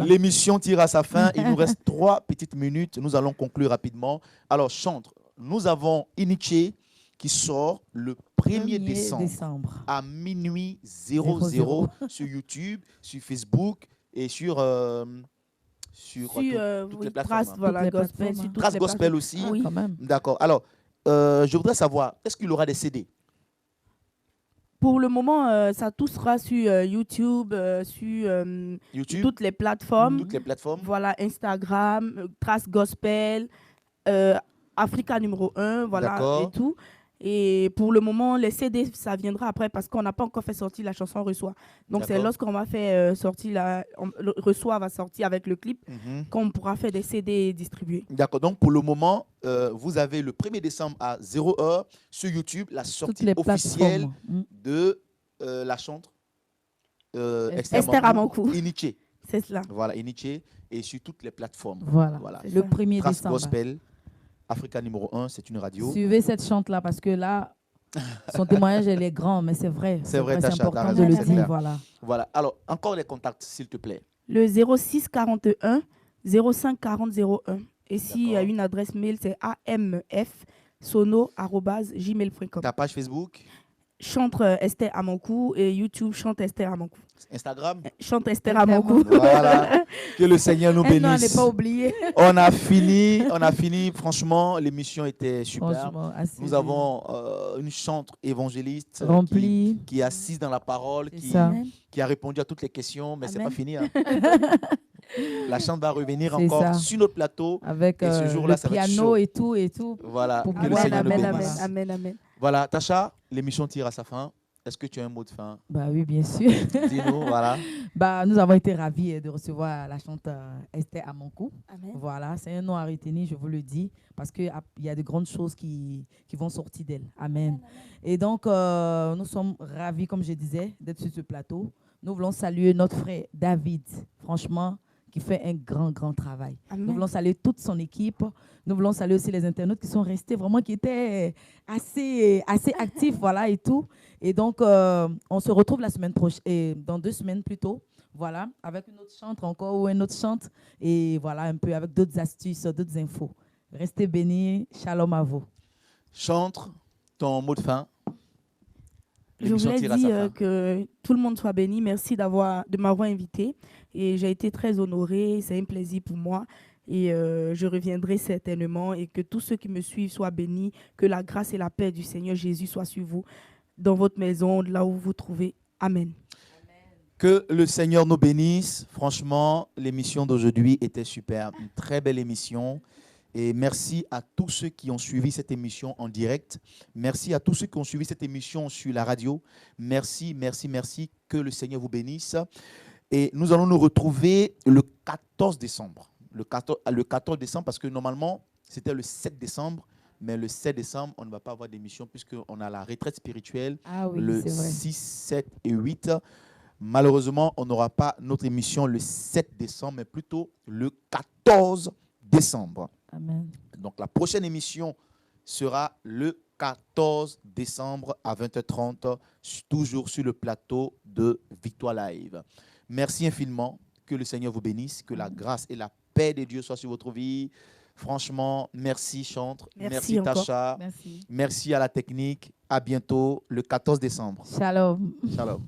L'émission tire à sa fin. Il nous reste 3 petites minutes. Nous allons conclure rapidement. Alors, chantre, nous avons Iniché qui sort le 1er décembre à minuit 00 sur YouTube, sur Facebook et sur toutes les plateformes. Trace Gospel aussi. Oui. D'accord. Alors, je voudrais savoir, est-ce qu'il y aura des CD? Pour le moment, ça tout sera sur YouTube, sur toutes les plateformes. Voilà, Instagram, Trace Gospel, Africa numéro 1, voilà, et tout. Et pour le moment, les CD, ça viendra après parce qu'on n'a pas encore fait sortir la chanson Reçoit. Donc, c'est lorsqu'on va faire sortir Reçoit va sortir avec le clip qu'on pourra faire des CD distribués. D'accord. Donc, pour le moment, vous avez le 1er décembre à 0h sur YouTube la sortie officielle de la chantre Esther Amankou. Iniché. C'est cela. Voilà, Iniché. Et sur toutes les plateformes. Voilà. Le 1er Trace décembre. Gospel. Africa numéro 1, c'est une radio. Suivez cette chante-là parce que là, son témoignage, elle est grand, mais c'est vrai. C'est vrai, c'est important de le dire. Voilà. Alors, encore les contacts, s'il te plaît. Le 06 41 05 40 01. Et s'il y a une adresse mail, c'est amfsono@gmail.com. Ta page Facebook? Chante Esther Amankou et YouTube Chante Esther Amankou. Instagram. Chante Esther Amankou. Voilà. Que le Seigneur nous Non, on n'est bénisse. pas oublié. On a fini. Franchement, l'émission était super. Franchement, assez Nous bien. avons une chantre évangéliste Remplie. qui est assise dans la parole, C'est ça. qui a répondu à toutes les questions, mais c'est Amen. pas fini. Hein. La chante va revenir C'est encore ça. sur notre plateau. Avec Et ce jour-là, le ça va être piano chaud. et tout. Voilà, Pour que le pouvoir Seigneur nous Amen, bénisse. amen, amen, amen. Voilà, Tacha, l'émission tire à sa fin. Est-ce que tu as un mot de fin? Bah oui, bien sûr. Dis-nous, voilà. Bah, nous avons été ravis de recevoir la chanteuse Esther Amankou. Amen. Voilà, c'est un nom à retenir, je vous le dis, parce qu'il y a de grandes choses qui vont sortir d'elle. Amen. Et donc, nous sommes ravis, comme je disais, d'être sur ce plateau. Nous voulons saluer notre frère David, franchement, qui fait un grand travail. Amen. Nous voulons saluer toute son équipe. Nous voulons saluer aussi les internautes qui sont restés vraiment, qui étaient assez actifs, voilà, et tout. Et donc, on se retrouve la semaine prochaine, dans 2 semaines plus tôt, voilà, avec une autre chantre encore ou un autre chante. Et voilà, un peu avec d'autres astuces, d'autres infos. Restez bénis. Shalom à vous. Chantre, ton mot de fin. Je L'émission voulais tire à sa dire fin. que tout le monde soit béni. Merci de m'avoir invité. Et j'ai été très honorée. C'est un plaisir pour moi. Et je reviendrai certainement. Et que tous ceux qui me suivent soient bénis. Que la grâce et la paix du Seigneur Jésus soient sur vous, dans votre maison, là où vous vous trouvez. Amen. Que le Seigneur nous bénisse. Franchement, l'émission d'aujourd'hui était super. Une très belle émission. Et merci à tous ceux qui ont suivi cette émission en direct. Merci à tous ceux qui ont suivi cette émission sur la radio. Merci. Que le Seigneur vous bénisse. Et nous allons nous retrouver le 14 décembre. Le 14 décembre, parce que normalement, c'était le 7 décembre. Mais le 7 décembre, on ne va pas avoir d'émission puisqu'on a la retraite spirituelle Ah oui, le c'est vrai. 6, 7 et 8. Malheureusement, on n'aura pas notre émission le 7 décembre, mais plutôt le 14 décembre. Amen. Donc, la prochaine émission sera le 14 décembre à 20h30, toujours sur le plateau de Victoire Live. Merci infiniment. Que le Seigneur vous bénisse. Que la grâce et la paix de Dieu soient sur votre vie. Franchement, merci chantre. Merci encore. Tacha. Merci. Merci à la technique. À bientôt le 14 décembre. Shalom. Shalom.